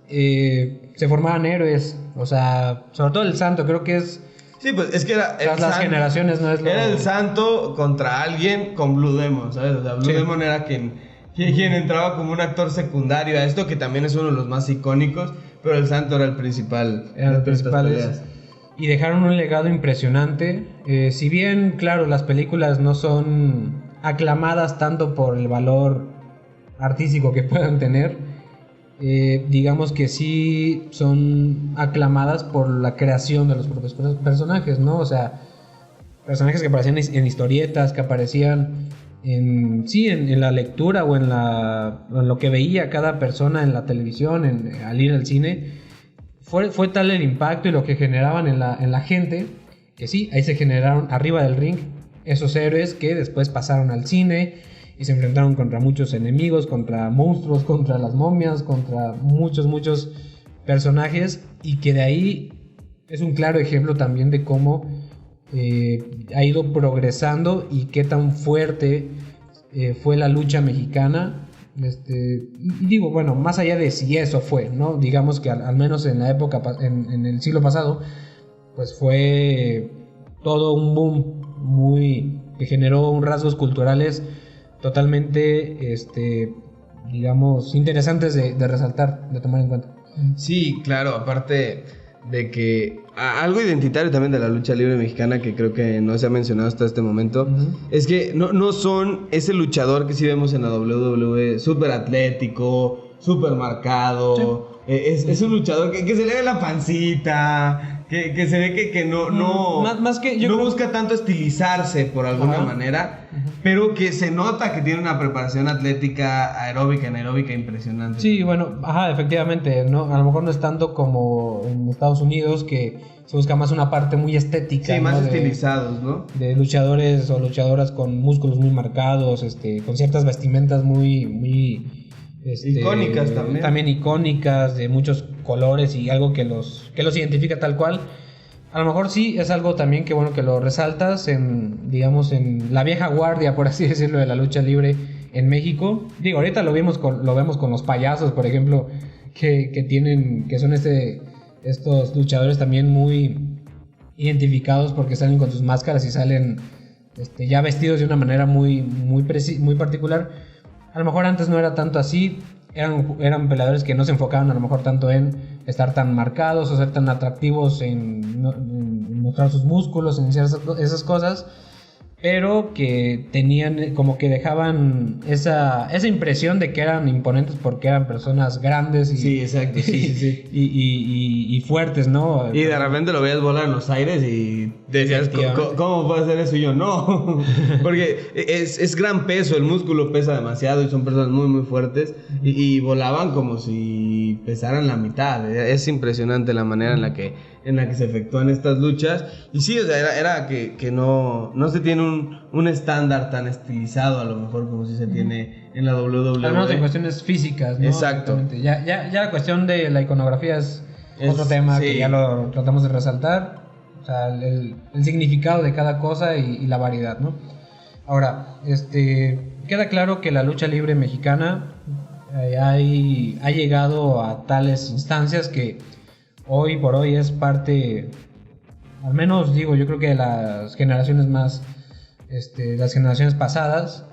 [SPEAKER 2] se formaban héroes, o sea, sobre todo el Santo, creo que es...
[SPEAKER 3] Sí, pues es que era...
[SPEAKER 2] Las generaciones no es lo...
[SPEAKER 3] Era el Santo contra alguien con Blue Demon, ¿sabes? O sea, Blue Demon era quien entraba como un actor secundario a esto, que también es uno de los más icónicos, pero el Santo era el principal.
[SPEAKER 2] Era el principal. Y dejaron un legado impresionante. Si bien, claro, las películas no son aclamadas tanto por el valor artístico que puedan tener, digamos que sí son aclamadas por la creación de los propios personajes, ¿no? O sea, personajes que aparecían en historietas, que aparecían en la lectura o en lo que veía cada persona en la televisión, al ir al cine. Fue tal el impacto y lo que generaban en la gente, que sí, ahí se generaron arriba del ring esos héroes que después pasaron al cine y se enfrentaron contra muchos enemigos, contra monstruos, contra las momias, contra muchos personajes, y que de ahí es un claro ejemplo también de cómo ha ido progresando y qué tan fuerte fue la lucha mexicana. Y digo, bueno, más allá de si eso fue, ¿no? Digamos que al menos en la época, en el siglo pasado, pues fue todo un boom que generó rasgos culturales totalmente, digamos, interesantes de resaltar, de tomar en cuenta.
[SPEAKER 3] Sí, claro, aparte de que algo identitario también de la lucha libre mexicana que creo que no se ha mencionado hasta este momento, es que no son ese luchador que sí vemos en la WWE, súper atlético, súper marcado. Sí. Es un luchador que se le ve la pancita, Que se ve que no
[SPEAKER 2] más que yo
[SPEAKER 3] no
[SPEAKER 2] creo...
[SPEAKER 3] busca tanto estilizarse por alguna manera, pero que se nota que tiene una preparación atlética, aeróbica, anaeróbica impresionante.
[SPEAKER 2] Sí, bueno, efectivamente, ¿no? A lo mejor no es tanto como en Estados Unidos, que se busca más una parte muy estética.
[SPEAKER 3] Sí, más
[SPEAKER 2] ¿no?
[SPEAKER 3] estilizados, ¿no?
[SPEAKER 2] De luchadores o luchadoras con músculos muy marcados, con ciertas vestimentas muy
[SPEAKER 3] icónicas también.
[SPEAKER 2] También icónicas, de muchos colores y algo que los identifica tal cual. A lo mejor sí es algo también que bueno que lo resaltas digamos, en la vieja guardia, por así decirlo, de la lucha libre en México. Digo, ahorita lo vemos con los payasos, por ejemplo, que son estos luchadores también muy identificados porque salen con sus máscaras y salen ya vestidos de una manera muy particular. A lo mejor antes no era tanto así, eran peleadores que no se enfocaban a lo mejor tanto en estar tan marcados o ser tan atractivos en mostrar sus músculos, en esas cosas, pero que tenían como que dejaban esa impresión de que eran imponentes porque eran personas grandes y,
[SPEAKER 3] sí, exacto, sí.
[SPEAKER 2] y fuertes, ¿no?
[SPEAKER 3] Y de repente lo veías volar en los aires y decías, ¿cómo puede hacer eso? Y yo, no, porque es gran peso, el músculo pesa demasiado y son personas muy, muy fuertes y volaban como si pesaran la mitad. Es impresionante la manera en la que se efectúan estas luchas. Y sí, o sea, era que no se tiene un estándar tan estilizado a lo mejor como si se tiene en la WWE.
[SPEAKER 2] Al menos en cuestiones físicas, ¿no?
[SPEAKER 3] Exacto.
[SPEAKER 2] Ya la cuestión de la iconografía es otro tema que ya lo tratamos de resaltar. O sea, el significado de cada cosa y la variedad, ¿no? Ahora, queda claro que la lucha libre mexicana ha llegado a tales instancias que hoy por hoy es parte, al menos digo, yo creo que de las generaciones las generaciones pasadas,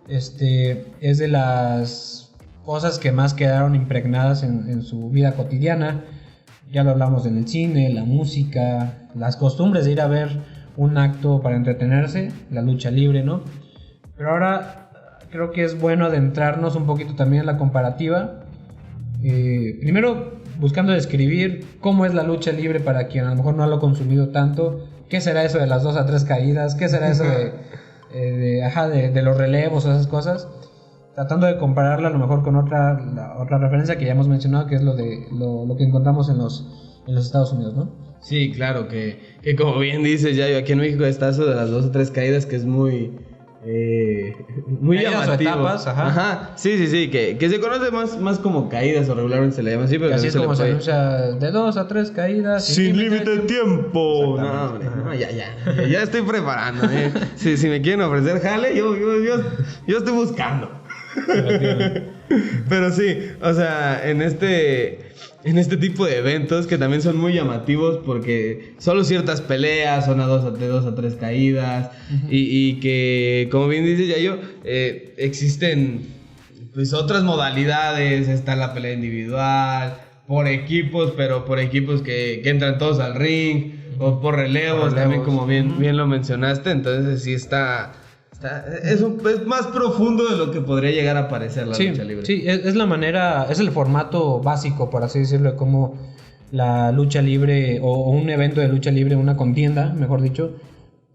[SPEAKER 2] es de las cosas que más quedaron impregnadas en su vida cotidiana. Ya lo hablamos en el cine, la música, las costumbres de ir a ver un acto para entretenerse, la lucha libre, ¿no? Pero ahora creo que es bueno adentrarnos un poquito también en la comparativa. Primero, buscando describir cómo es la lucha libre para quien a lo mejor no lo ha consumido tanto. ¿Qué será eso de las 2 a 3 caídas? ¿Qué será eso de los relevos o esas cosas? Tratando de compararla a lo mejor con otra referencia que ya hemos mencionado, que es lo que encontramos en los Estados Unidos, ¿no?
[SPEAKER 3] Sí, claro, que como bien dices, Yayo, aquí en México está eso de las 2 o 3 caídas, que es muy llamativo.
[SPEAKER 2] Etapas,
[SPEAKER 3] ajá. Sí, que se conoce más como caídas, o regularmente se le llama así, pero
[SPEAKER 2] así es como se anuncia, de 2 a 3 caídas
[SPEAKER 3] sin límite de tiempo. No, hombre, no, ya estoy preparando. Si me quieren ofrecer jale, yo estoy buscando. Pero sí, o sea, en este tipo de eventos que también son muy llamativos porque solo ciertas peleas son de 2 a 3 caídas. Uh-huh. Y que, como bien dice Yayo, existen pues otras modalidades. Está la pelea individual, por equipos, pero por equipos que entran todos al ring, o por relevos. También, como bien lo mencionaste. Entonces sí es más profundo de lo que podría llegar a parecer la lucha libre. Sí,
[SPEAKER 2] es la manera, es el formato básico, por así decirlo, de cómo la lucha libre o un evento de lucha libre, una contienda, mejor dicho,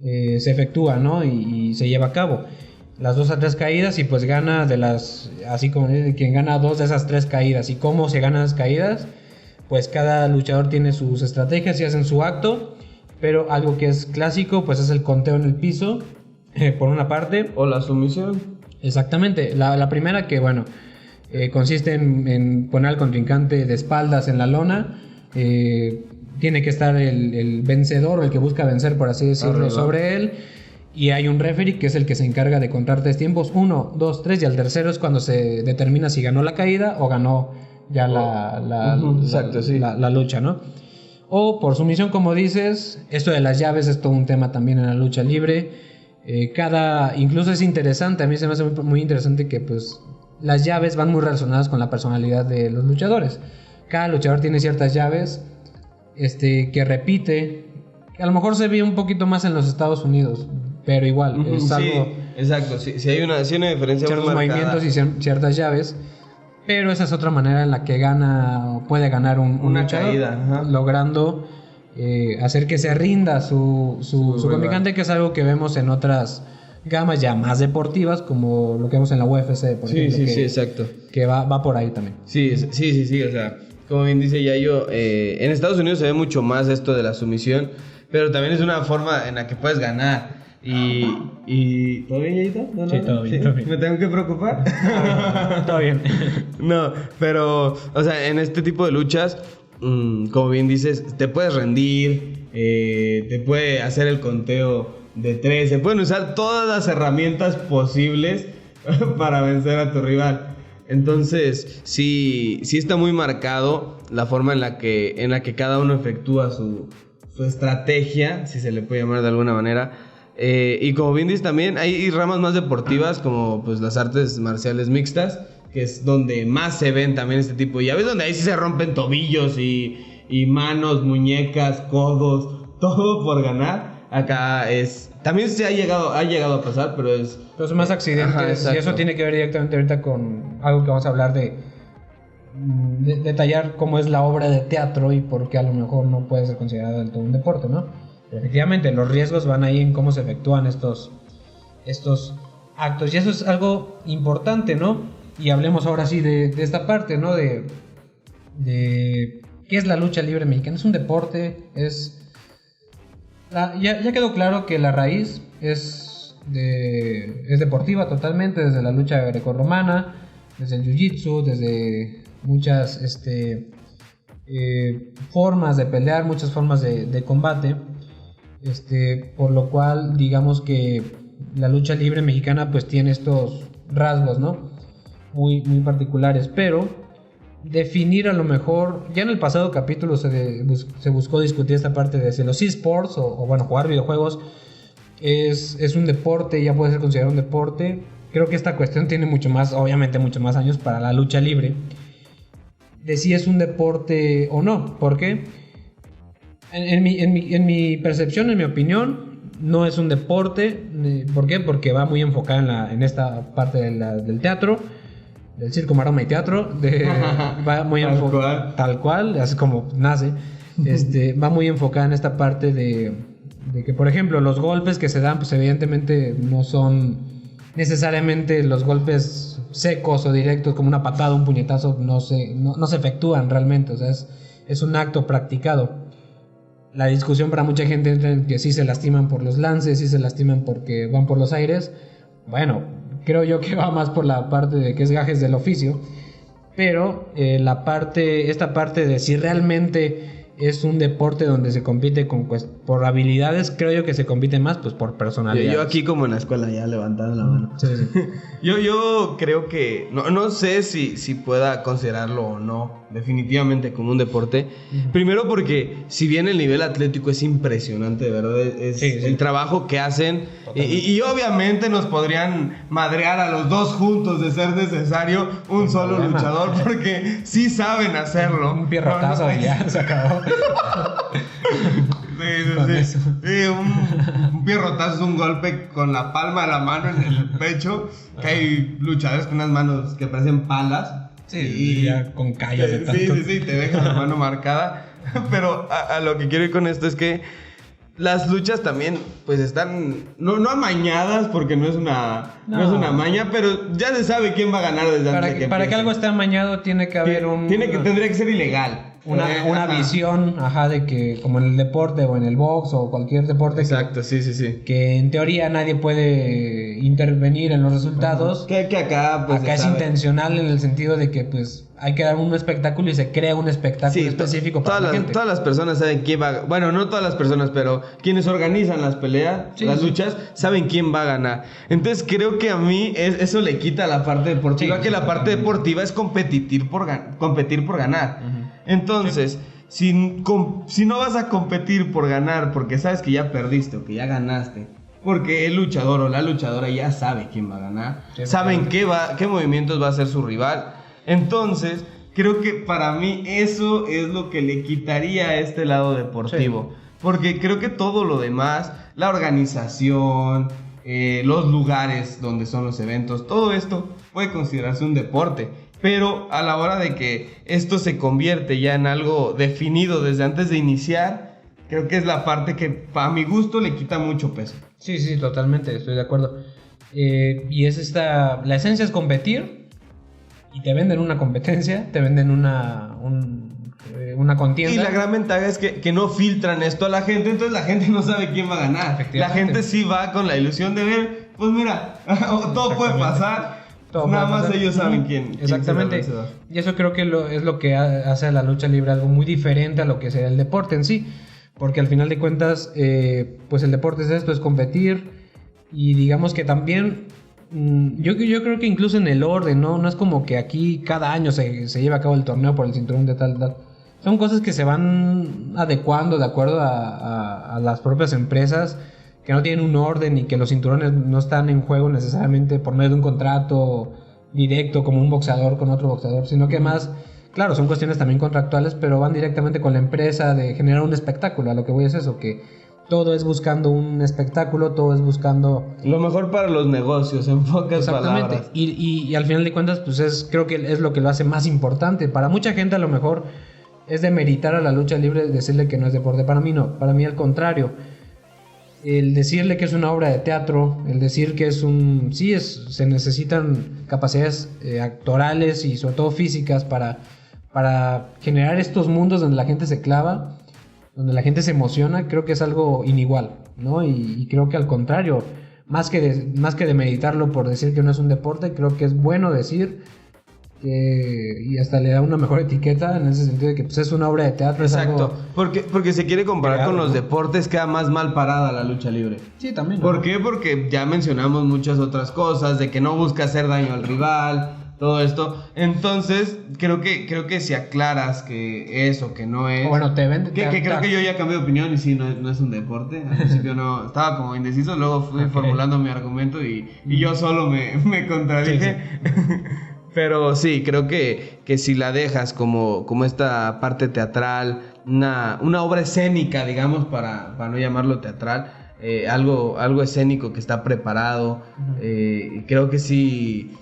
[SPEAKER 2] se efectúa, ¿no? Y se lleva a cabo. Las 2 a 3 caídas y pues gana así como quien gana 2 de esas 3 caídas. ¿Y cómo se ganan las caídas? Pues cada luchador tiene sus estrategias y hacen su acto, pero algo que es clásico pues es el conteo en el piso. Por una parte.
[SPEAKER 3] O la sumisión.
[SPEAKER 2] Exactamente. La primera que, bueno, consiste en poner al contrincante de espaldas en la lona. Tiene que estar el vencedor o el que busca vencer, por así decirlo, sobre él. Y hay un referee que es el que se encarga de contar 3 tiempos. 1, 2, 3 y al tercero es cuando se determina si ganó la caída o ganó ya la lucha, ¿no? O por sumisión, como dices. Esto de las llaves es todo un tema también en la lucha libre. Incluso es interesante, a mí se me hace muy interesante que pues las llaves van muy relacionadas con la personalidad de los luchadores. Cada luchador tiene ciertas llaves que repite, que a lo mejor se ve un poquito más en los Estados Unidos, pero igual es algo.
[SPEAKER 3] Exacto, sí hay una diferencia,
[SPEAKER 2] ciertos movimientos y ciertas llaves, pero esa es otra manera en la que puede ganar un
[SPEAKER 3] una
[SPEAKER 2] luchador,
[SPEAKER 3] caída,
[SPEAKER 2] logrando hacer que se rinda su contrincante, que es algo que vemos en otras gamas ya más deportivas, como lo que vemos en la UFC, por ejemplo.
[SPEAKER 3] Sí, exacto.
[SPEAKER 2] Que va por ahí también.
[SPEAKER 3] Sí, o sea, como bien dice Yayo, en Estados Unidos se ve mucho más esto de la sumisión, pero también es una forma en la que puedes ganar. Y ¿todo bien, Yayito? ¿No?
[SPEAKER 2] Sí, todo bien, todo bien.
[SPEAKER 3] ¿Me tengo que preocupar?
[SPEAKER 2] Todo bien.
[SPEAKER 3] No, pero, o sea, en este tipo de luchas, como bien dices, te puedes rendir, te puede hacer el conteo de 3, se pueden usar todas las herramientas posibles para vencer a tu rival. Entonces, sí está muy marcado la forma en la que cada uno efectúa su estrategia, si se le puede llamar de alguna manera. Y como bien dices también, hay ramas más deportivas como pues las artes marciales mixtas, que es donde más se ven también este tipo de llaves, donde ahí sí se rompen tobillos y manos, muñecas, codos, todo por ganar. Acá también se ha llegado a pasar, pero es...
[SPEAKER 2] Pero son más accidentes. Ajá, y eso tiene que ver directamente ahorita con algo que vamos a hablar de detallar cómo es la obra de teatro y por qué a lo mejor no puede ser considerado del todo un deporte, ¿no? Pero efectivamente, los riesgos van ahí en cómo se efectúan estos actos. Y eso es algo importante, ¿no? Y hablemos ahora sí de esta parte, ¿no? De qué es la lucha libre mexicana. Es un deporte, ya quedó claro que la raíz es deportiva totalmente, desde la lucha grecorromana, desde el jiu-jitsu, desde muchas formas de pelear, muchas formas de combate, por lo cual digamos que la lucha libre mexicana pues tiene estos rasgos, ¿no? Muy, muy particulares, pero definir a lo mejor, ya en el pasado capítulo se buscó discutir esta parte de si los eSports o bueno, jugar videojuegos es un deporte, ya puede ser considerado un deporte. Creo que esta cuestión tiene obviamente mucho más años para la lucha libre, de si es un deporte o no. ¿Por qué? En mi percepción, en mi opinión, no es un deporte. ¿Por qué? Porque va muy enfocada en esta parte del teatro, del circo, maroma y teatro, va muy enfocada tal cual, así como nace, va muy enfocada en esta parte de que, por ejemplo, los golpes que se dan, pues evidentemente no son necesariamente los golpes secos o directos, como una patada, un puñetazo, no se efectúan realmente, o sea, es un acto practicado. La discusión para mucha gente es que sí se lastiman por los lances, sí se lastiman porque van por los aires. Bueno, creo yo que va más por la parte de que es gajes del oficio, pero esta parte de si realmente es un deporte donde se compite por habilidades, creo yo que se compite más pues por personalidades.
[SPEAKER 3] Yo aquí como en la escuela ya levantaron la mano.
[SPEAKER 2] Sí.
[SPEAKER 3] Yo creo que no sé si pueda considerarlo o no definitivamente como un deporte. Primero porque si bien el nivel atlético es impresionante, de verdad, el trabajo que hacen y obviamente nos podrían madrear a los dos juntos de ser necesario un solo luchador, porque sí saben hacerlo.
[SPEAKER 2] Un pierrotazo y ya se acabó.
[SPEAKER 3] Sí. Un pierrotazo es un golpe con la palma de la mano en el pecho, que hay luchadores con unas manos que parecen palas.
[SPEAKER 2] Sí, y ya con callos de tanto.
[SPEAKER 3] Sí, te deja la mano marcada. Pero a lo que quiero ir con esto es que las luchas también pues están no amañadas, porque no es una maña, pero ya se sabe quién va a ganar desde antes de que
[SPEAKER 2] para que algo esté amañado tiene que haber
[SPEAKER 3] tendría que ser ilegal.
[SPEAKER 2] Una visión, de que como en el deporte o en el box o cualquier deporte.
[SPEAKER 3] Exacto, sí.
[SPEAKER 2] Que en teoría nadie puede intervenir en los resultados.
[SPEAKER 3] Que acá pues
[SPEAKER 2] acá es intencional, en el sentido de que pues hay que dar un espectáculo y se crea un espectáculo específico para la gente.
[SPEAKER 3] Todas las personas saben quién va. Bueno, no todas las personas, pero quienes organizan las peleas, las luchas, saben quién va a ganar. Entonces creo que a mí eso le quita la parte deportiva, que la parte deportiva es competir por ganar. Entonces, si no vas a competir por ganar porque sabes que ya perdiste o que ya ganaste, porque el luchador o la luchadora ya sabe quién va a ganar, saben qué movimientos va a hacer su rival, entonces creo que para mí eso es lo que le quitaría a este lado deportivo, porque creo que todo lo demás, la organización, los lugares donde son los eventos, todo esto puede considerarse un deporte. Pero a la hora de que esto se convierte ya en algo definido desde antes de iniciar, creo que es la parte que para mi gusto le quita mucho peso.
[SPEAKER 2] Sí, totalmente, estoy de acuerdo. Y es la esencia es competir, y te venden una competencia, te venden una contienda.
[SPEAKER 3] Y la gran ventaja es que no filtran esto a la gente, entonces la gente no sabe quién va a ganar. La gente sí va con la ilusión de ver, pues mira, todo puede pasar. Nada más ellos saben quién.
[SPEAKER 2] Exactamente. Y eso creo que es lo que hace a la lucha libre algo muy diferente a lo que sería el deporte en sí. Porque al final de cuentas, pues el deporte es esto, es competir. Y digamos que también, yo creo que incluso en el orden, no es como que aquí cada año se lleva a cabo el torneo por el cinturón de tal. Son cosas que se van adecuando de acuerdo a las propias empresas, que no tienen un orden y que los cinturones no están en juego necesariamente por medio de un contrato directo como un boxeador con otro boxeador, sino que más, claro, son cuestiones también contractuales, pero van directamente con la empresa de generar un espectáculo. A lo que voy es eso, que todo es buscando un espectáculo, todo es buscando
[SPEAKER 3] lo mejor para los negocios, en pocas
[SPEAKER 2] exactamente.
[SPEAKER 3] Palabras.
[SPEAKER 2] Y al final de cuentas, pues creo que es lo que lo hace más importante. Para mucha gente a lo mejor es demeritar a la lucha libre, decirle que no es deporte. Para mí no, para mí al contrario. El decirle que es una obra de teatro, el decir que se necesitan capacidades actorales y sobre todo físicas para generar estos mundos donde la gente se clava, donde la gente se emociona, creo que es algo inigual, ¿no? Y creo que al contrario, más que demeritarlo por decir que no es un deporte, creo que es bueno decir y hasta le da una mejor etiqueta en ese sentido de que pues, es una obra de teatro.
[SPEAKER 3] Exacto,
[SPEAKER 2] es algo
[SPEAKER 3] porque se quiere comparar
[SPEAKER 2] creado,
[SPEAKER 3] con los
[SPEAKER 2] ¿no?
[SPEAKER 3] deportes, queda más mal parada la lucha libre.
[SPEAKER 2] Sí, también. ¿no?
[SPEAKER 3] ¿Por qué? Porque ya mencionamos muchas otras cosas, de que no busca hacer daño al rival, todo esto. Entonces, creo que si aclaras que es o que no es...
[SPEAKER 2] Bueno, te vende...
[SPEAKER 3] Creo que yo ya cambié de opinión y sí, no es un deporte. Al principio no, estaba como indeciso, luego fui formulando mi argumento y yo solo me contradije. Sí. Pero sí, creo que si la dejas como esta parte teatral, una obra escénica, digamos, para no llamarlo teatral, algo escénico que está preparado, creo que sí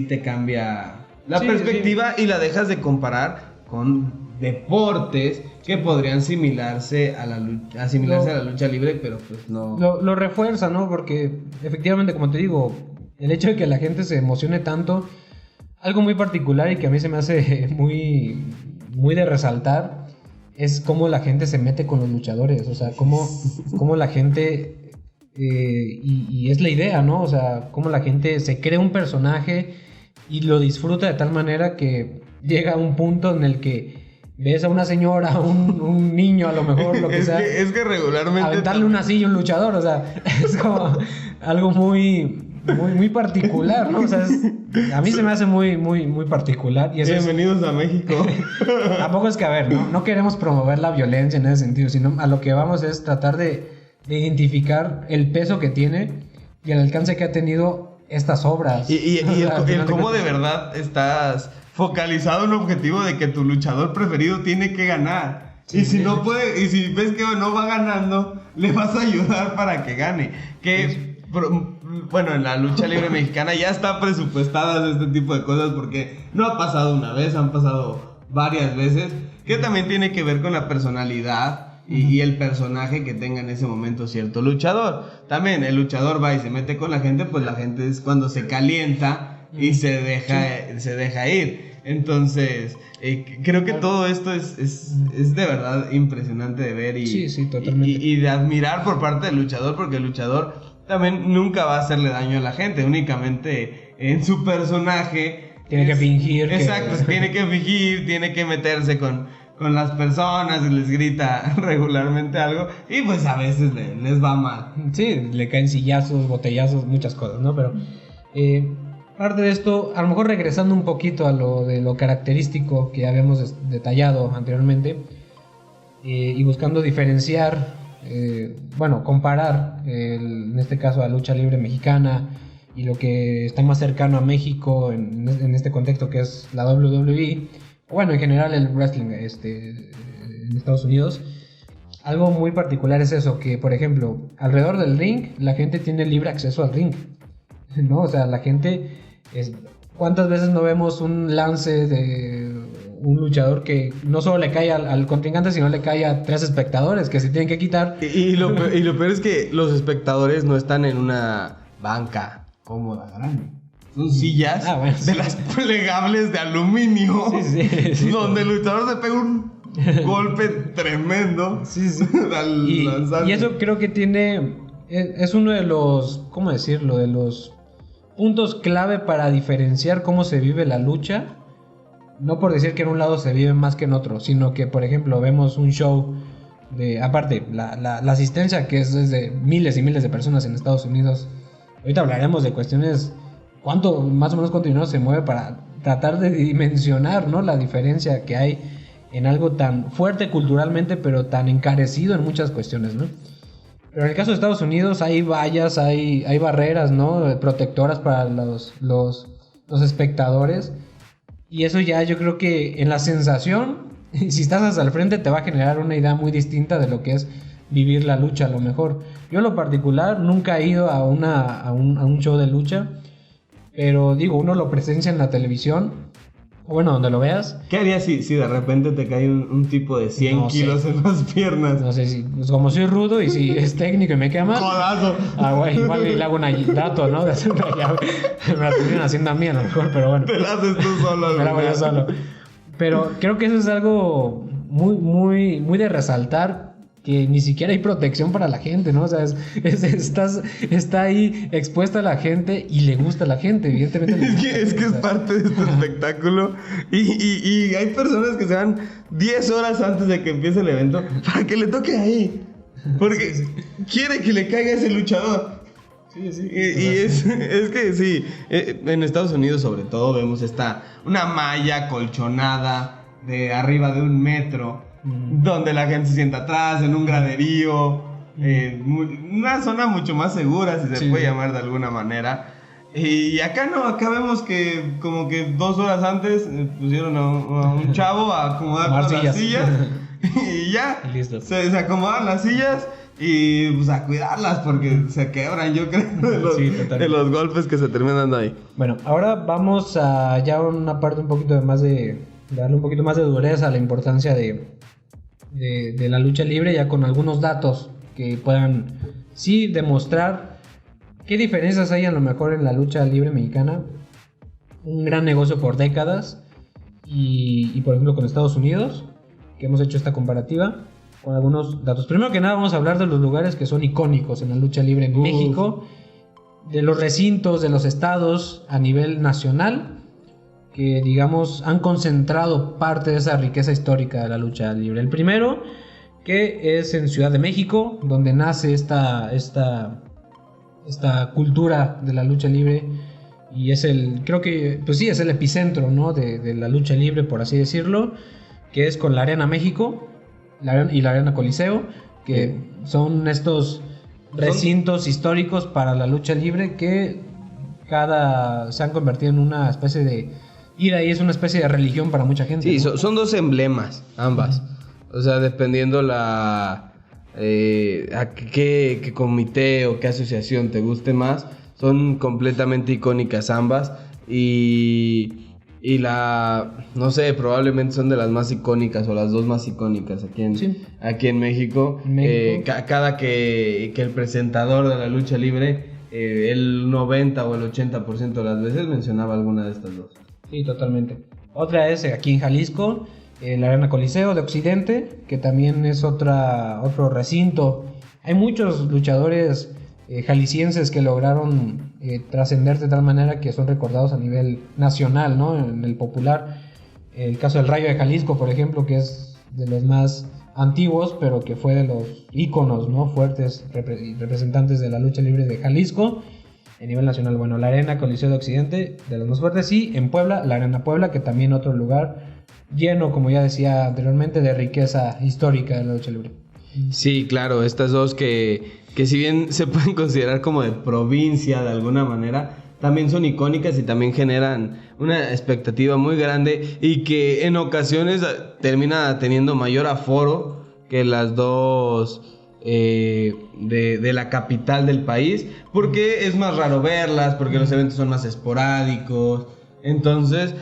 [SPEAKER 3] te cambia la perspectiva y la dejas de comparar con deportes que podrían asimilarse a la lucha libre, pero pues no.
[SPEAKER 2] Lo refuerza, ¿no? Porque efectivamente, como te digo, el hecho de que la gente se emocione tanto, algo muy particular y que a mí se me hace muy, muy de resaltar, es cómo la gente se mete con los luchadores, o sea, cómo la gente, y es la idea, ¿no? O sea, cómo la gente se crea un personaje y lo disfruta de tal manera que llega a un punto en el que ves a una señora, un niño a lo mejor, lo que sea.
[SPEAKER 3] Es que regularmente...
[SPEAKER 2] aventarle una silla a un luchador, o sea, es como algo muy particular, ¿no? O sea, a mí se me hace muy, muy, muy particular. Y
[SPEAKER 3] bienvenidos a México.
[SPEAKER 2] Tampoco es que, a ver, no queremos promover la violencia en ese sentido, sino a lo que vamos es tratar de identificar el peso que tiene y el alcance que ha tenido estas obras.
[SPEAKER 3] Y el cómo de verdad estás focalizado en un objetivo de que tu luchador preferido tiene que ganar. Sí, y si no puede, y si ves que no va ganando, le vas a ayudar para que gane. Bueno, en la lucha libre mexicana ya está presupuestadas este tipo de cosas porque no ha pasado una vez, han pasado varias veces, que también tiene que ver con la personalidad y el personaje que tenga en ese momento cierto luchador. También el luchador va y se mete con la gente, pues la gente es cuando se calienta y se deja ir. Entonces, creo que todo esto es de verdad impresionante de ver
[SPEAKER 2] totalmente.
[SPEAKER 3] Y de admirar por parte del luchador, porque el luchador también nunca va a hacerle daño a la gente, únicamente en su personaje.
[SPEAKER 2] Tiene que fingir.
[SPEAKER 3] Exacto, tiene que fingir, tiene que meterse con las personas y les grita regularmente algo y pues a veces les va mal.
[SPEAKER 2] Sí, le caen sillazos, botellazos, muchas cosas, ¿no? Pero parte de esto, a lo mejor regresando un poquito a lo característico que habíamos detallado anteriormente y buscando diferenciar, comparar en este caso a la lucha libre mexicana y lo que está más cercano a México en este contexto que es la WWE, bueno, en general el wrestling en Estados Unidos. Algo muy particular es eso, que por ejemplo, alrededor del ring la gente tiene libre acceso al ring, ¿no? O sea, la gente ¿cuántas veces no vemos un lance de un luchador que no solo le cae al contrincante, sino le cae a 3 espectadores que se tienen que quitar.
[SPEAKER 3] Y lo peor es que los espectadores no están en una banca cómoda, grande. Son sillas de las plegables de aluminio, sí, donde el luchador se pega un golpe tremendo al lanzarse.
[SPEAKER 2] Y eso creo que es uno de los, ¿cómo decirlo? De los puntos clave para diferenciar cómo se vive la lucha. No por decir que en un lado se vive más que en otro, sino que, por ejemplo, vemos un show aparte, la asistencia que es de miles y miles de personas en Estados Unidos. Ahorita hablaremos de cuestiones, más o menos cuánto dinero se mueve para tratar de dimensionar, ¿no? La diferencia que hay en algo tan fuerte culturalmente, pero tan encarecido en muchas cuestiones, ¿no? Pero en el caso de Estados Unidos hay vallas, hay barreras, ¿no? Protectoras para los espectadores. Y eso ya yo creo que en la sensación, si estás hasta el frente, te va a generar una idea muy distinta de lo que es vivir la lucha a lo mejor. Yo en lo particular nunca he ido a un show de lucha, pero digo, uno lo presencia en la televisión, o bueno, donde lo veas.
[SPEAKER 3] ¿Qué harías si de repente te cae un tipo de 100 kilos en las piernas?
[SPEAKER 2] No sé, pues como soy rudo y si es técnico y me queda mal.
[SPEAKER 3] ¡Codazo!
[SPEAKER 2] Güey, igual le hago un dato, ¿no? De hacer una llave. Me la terminan haciendo a mí a lo mejor, pero bueno.
[SPEAKER 3] Te la haces tú solo.
[SPEAKER 2] Me la hago yo solo. Pero creo que eso es algo muy, muy, muy de resaltar, que ni siquiera hay protección para la gente, ¿no? O sea, está ahí expuesta a la gente y le gusta a la gente, evidentemente.
[SPEAKER 3] Es que es parte de este espectáculo y hay personas que se van 10 horas antes de que empiece el evento para que le toque ahí, porque quiere que le caiga ese luchador. Sí. Y es que sí, en Estados Unidos sobre todo vemos una malla colchonada de arriba de 1 metro, donde la gente se sienta atrás, en un graderío, una zona mucho más segura, si se puede llamar de alguna manera. Y acá no, acá vemos que como que 2 horas antes pusieron a un chavo a acomodar todas las sillas y ya,
[SPEAKER 2] listo.
[SPEAKER 3] Se acomodan las sillas y pues a cuidarlas porque se quebran, yo creo, de los golpes que se terminan dando ahí.
[SPEAKER 2] Bueno, ahora vamos a ya una parte un poquito más de darle un poquito más de dureza a la importancia de la lucha libre, ya con algunos datos que puedan sí demostrar qué diferencias hay a lo mejor en la lucha libre mexicana. Un gran negocio por décadas y por ejemplo con Estados Unidos, que hemos hecho esta comparativa con algunos datos. Primero que nada vamos a hablar de los lugares que son icónicos en la lucha libre en México, de los recintos, de los estados a nivel nacional, que digamos han concentrado parte de esa riqueza histórica de la lucha libre. El primero, que es en Ciudad de México, donde nace esta cultura de la lucha libre, y creo que pues sí, es el epicentro, ¿no? de la lucha libre, por así decirlo, que es con la Arena México y la Arena Coliseo, que son estos recintos históricos para la lucha libre que se han convertido en una especie de ir ahí, es una especie de religión para mucha gente.
[SPEAKER 3] Sí,
[SPEAKER 2] ¿no?
[SPEAKER 3] son 2 emblemas, ambas. O sea, dependiendo a qué comité o qué asociación te guste más, son completamente icónicas ambas. Y no sé, probablemente son de las más icónicas o las 2 más icónicas aquí en México. Cada que el presentador de la lucha libre, el 90 o el 80% de las veces mencionaba alguna de estas 2.
[SPEAKER 2] Sí, totalmente. Otra es aquí en Jalisco, la Arena Coliseo de Occidente, que también es otro recinto. Hay muchos luchadores jaliscienses que lograron trascender de tal manera que son recordados a nivel nacional, ¿no? En el popular. El caso del Rayo de Jalisco, por ejemplo, que es de los más antiguos, pero que fue de los íconos, ¿no? Fuertes representantes de la lucha libre de Jalisco. A nivel nacional, bueno, la Arena Coliseo de Occidente, de los más fuertes, y en Puebla, la Arena Puebla, que también otro lugar lleno, como ya decía anteriormente, de riqueza histórica de la lucha libre.
[SPEAKER 3] Sí, claro, estas 2 que si bien se pueden considerar como de provincia de alguna manera, también son icónicas y también generan una expectativa muy grande y que en ocasiones termina teniendo mayor aforo que las 2 de la capital del país, porque es más raro verlas, porque los eventos son más esporádicos. Entonces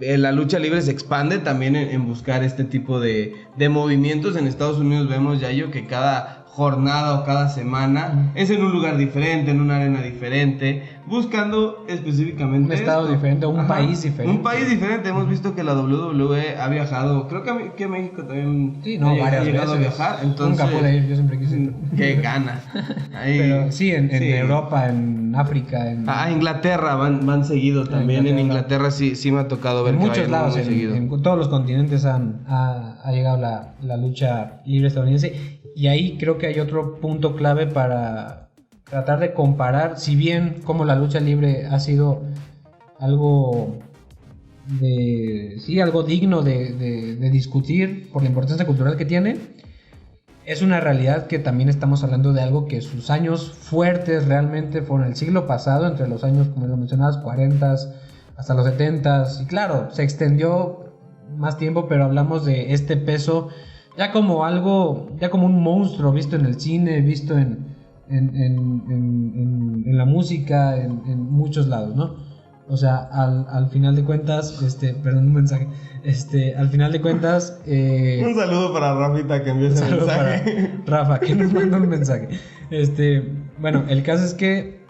[SPEAKER 3] la lucha libre se expande también en buscar este tipo de movimientos. En Estados Unidos vemos, Yayo, que cada jornada o cada semana es en un lugar diferente, en una arena diferente, buscando específicamente
[SPEAKER 2] un estado diferente, un país diferente.
[SPEAKER 3] Un país diferente. Hemos visto que la WWE ha viajado, creo que México también ha llegado a viajar. Entonces,
[SPEAKER 2] nunca pude ir, yo siempre quise ir.
[SPEAKER 3] Qué ganas.
[SPEAKER 2] Pero sí, en Europa, en África,
[SPEAKER 3] Inglaterra van seguido también. En Inglaterra sí me ha tocado ver
[SPEAKER 2] en
[SPEAKER 3] que
[SPEAKER 2] muchos lados,
[SPEAKER 3] seguido.
[SPEAKER 2] En todos los continentes ha llegado la lucha libre estadounidense. Y ahí creo que hay otro punto clave para tratar de comparar, si bien como la lucha libre ha sido algo algo digno de discutir por la importancia cultural que tiene, es una realidad que también estamos hablando de algo que sus años fuertes realmente fueron el siglo pasado, entre los años, como lo mencionabas, 40 hasta los 70, y claro, se extendió más tiempo, pero hablamos de este peso ya como algo, ya como un monstruo visto en el cine, visto en la música, en muchos lados, ¿no? O sea, al final de cuentas, perdón, un mensaje, al final de cuentas...
[SPEAKER 3] un saludo para Rafita que envió ese mensaje.
[SPEAKER 2] Para Rafa, que nos mandó un mensaje. Bueno, el caso es que,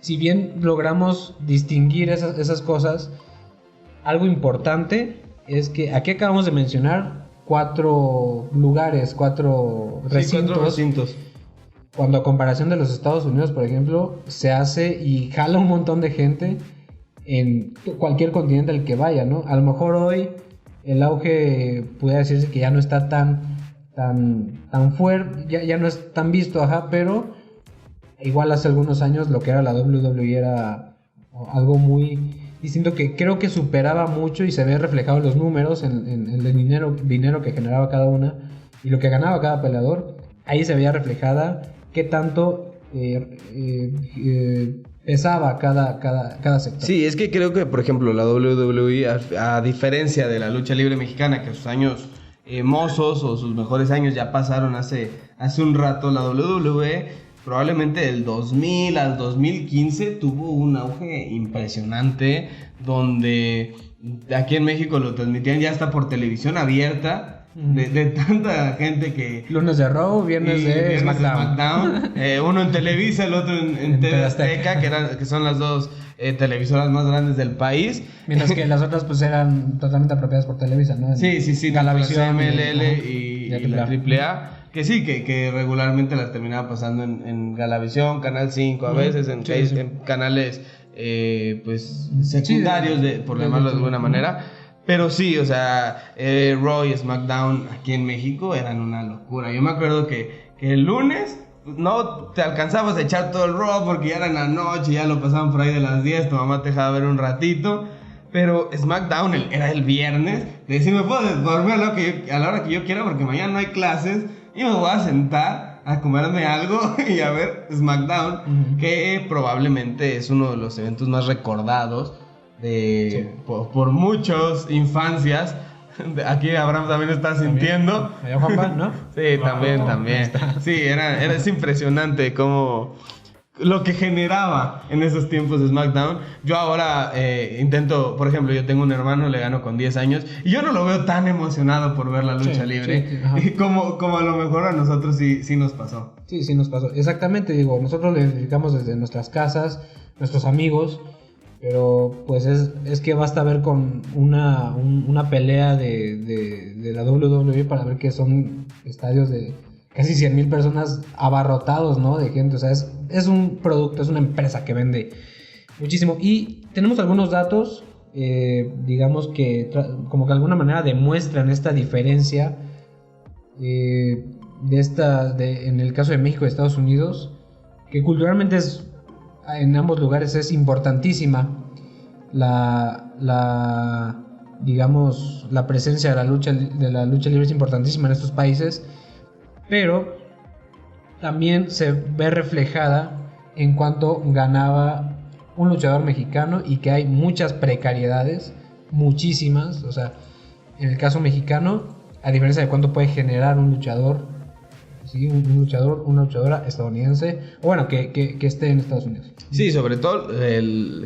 [SPEAKER 2] si bien logramos distinguir esas cosas, algo importante es que aquí acabamos de mencionar 4 lugares, 4 recintos. Cuando a comparación de los Estados Unidos, por ejemplo, se hace y jala un montón de gente en cualquier continente al que vaya, ¿no? A lo mejor hoy el auge puede decirse que ya no está tan fuerte, ya no es tan visto, pero igual hace algunos años lo que era la WWE era algo muy distinto, que creo que superaba mucho y se ve reflejado en los números, en el dinero que generaba cada una y lo que ganaba cada peleador. Ahí se veía reflejada qué tanto pesaba cada sector.
[SPEAKER 3] Sí, es que creo que, por ejemplo, la WWE, a diferencia de la lucha libre mexicana, que sus años mozos o sus mejores años ya pasaron hace un rato, la WWE probablemente del 2000 al 2015 tuvo un auge impresionante, donde aquí en México lo transmitían ya hasta por televisión abierta, de tanta gente que...
[SPEAKER 2] Lunes de Raw, viernes de
[SPEAKER 3] SmackDown. Uno en Televisa, el otro en TV Azteca, que son las dos televisoras más grandes del país.
[SPEAKER 2] Mientras que las otras pues eran totalmente apropiadas por Televisa, ¿no?
[SPEAKER 3] Sí,
[SPEAKER 2] Galavisión,
[SPEAKER 3] MLL y la AAA. Que sí, que regularmente las terminaba pasando en Galavisión, Canal 5 a veces, en canales pues secundarios, por llamarlo de alguna manera. Pero sí, o sea, Raw y SmackDown aquí en México eran una locura. Yo me acuerdo que el lunes no te alcanzabas a echar todo el Raw porque ya era en la noche, ya lo pasaban por ahí de las 10, tu mamá te dejaba ver un ratito. Pero SmackDown era el viernes, de decir, me puedo dormir a la hora que yo quiera porque mañana no hay clases y me voy a sentar a comerme algo y a ver SmackDown, que probablemente es uno de los eventos más recordados por muchas infancias. Aquí Abraham también está sintiendo.
[SPEAKER 2] ¿Allá Juanpa, no?
[SPEAKER 3] Sí, también. Sí, es impresionante cómo lo que generaba en esos tiempos de SmackDown. Yo ahora intento, por ejemplo, yo tengo un hermano, le gano con 10 años y yo no lo veo tan emocionado por ver la lucha libre y como a lo mejor a nosotros sí nos pasó.
[SPEAKER 2] Sí nos pasó. Exactamente, digo, nosotros lo identificamos desde nuestras casas, nuestros amigos, pero pues es que basta ver con una pelea de la WWE para ver que son estadios de casi 100,000 personas abarrotados, ¿no? De gente, o sea, es un producto, es una empresa que vende muchísimo. Y tenemos algunos datos, digamos que como que de alguna manera demuestran esta diferencia en el caso de México y Estados Unidos, que culturalmente en ambos lugares es importantísima digamos, la presencia de la lucha libre es importantísima en estos países, pero también se ve reflejada en cuanto ganaba un luchador mexicano y que hay muchas precariedades, muchísimas, o sea, en el caso mexicano, a diferencia de cuánto puede generar un luchador, ¿sí? un luchador, una luchadora estadounidense, o bueno, que esté en Estados Unidos.
[SPEAKER 3] Sí, sobre todo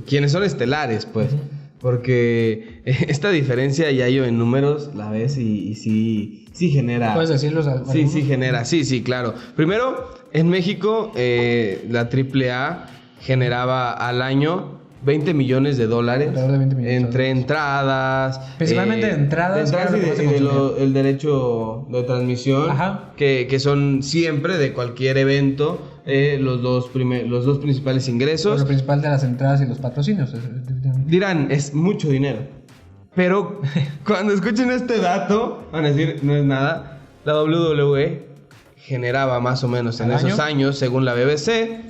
[SPEAKER 3] quienes son estelares, pues. Porque esta diferencia ya yo en números la ves y sí genera.
[SPEAKER 2] ¿Puedes decirlos?
[SPEAKER 3] Sí genera, sí, claro. Primero, en México la AAA generaba al año $20 millones.
[SPEAKER 2] Alrededor de 20 millones
[SPEAKER 3] entre entradas.
[SPEAKER 2] Principalmente de entradas.
[SPEAKER 3] Y el derecho de transmisión.
[SPEAKER 2] Ajá.
[SPEAKER 3] Que son siempre de cualquier evento los dos principales ingresos.
[SPEAKER 2] Lo principal de las entradas y los patrocinios.
[SPEAKER 3] Dirán, es mucho dinero. Pero cuando escuchen este dato, van a decir, no es nada. La WWE generaba más o menos en esos años, según la BBC,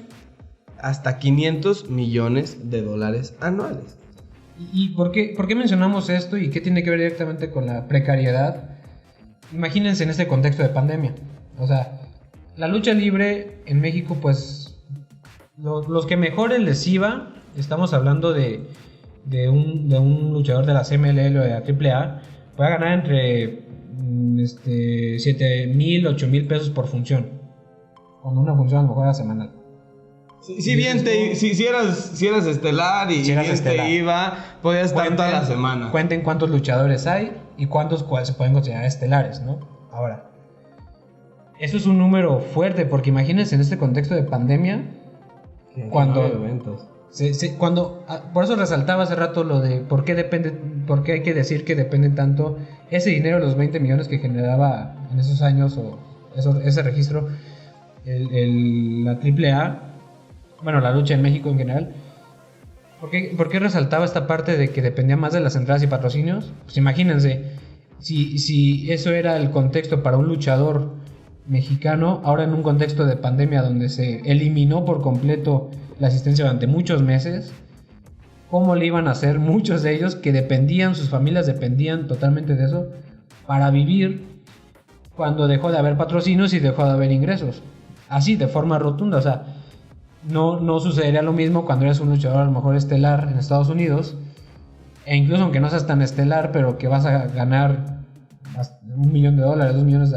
[SPEAKER 3] hasta $500 millones anuales.
[SPEAKER 2] ¿Y por qué mencionamos esto y qué tiene que ver directamente con la precariedad? Imagínense en este contexto de pandemia. O sea, la lucha libre en México, pues, los que mejor les iba, estamos hablando de un luchador de la CMLL o de la AAA, puede ganar entre 7,000, 8,000 pesos por función. Con una función a lo mejor a la semanal.
[SPEAKER 3] Si eras estelar y te iba, podías estar toda la semana.
[SPEAKER 2] Cuenten cuántos luchadores hay y cuántos se pueden considerar estelares, ¿no? Ahora, eso es un número fuerte, porque imagínense en este contexto de pandemia, cuando por eso resaltaba hace rato lo de por qué hay que decir que dependen tanto ese dinero, los 20 millones que generaba en esos años, o ese registro, la AAA. Bueno, la lucha en México en general. ¿Por qué resaltaba esta parte de que dependía más de las entradas y patrocinios? Pues imagínense, si eso era el contexto para un luchador mexicano, ahora en un contexto de pandemia donde se eliminó por completo la asistencia durante muchos meses, ¿cómo le iban a hacer muchos de ellos que sus familias dependían totalmente de eso para vivir cuando dejó de haber patrocinios y dejó de haber ingresos? Así, de forma rotunda, o sea, no sucedería lo mismo cuando eres un luchador a lo mejor estelar en Estados Unidos, e incluso aunque no seas tan estelar, pero que vas a ganar $1 millón, $2 millones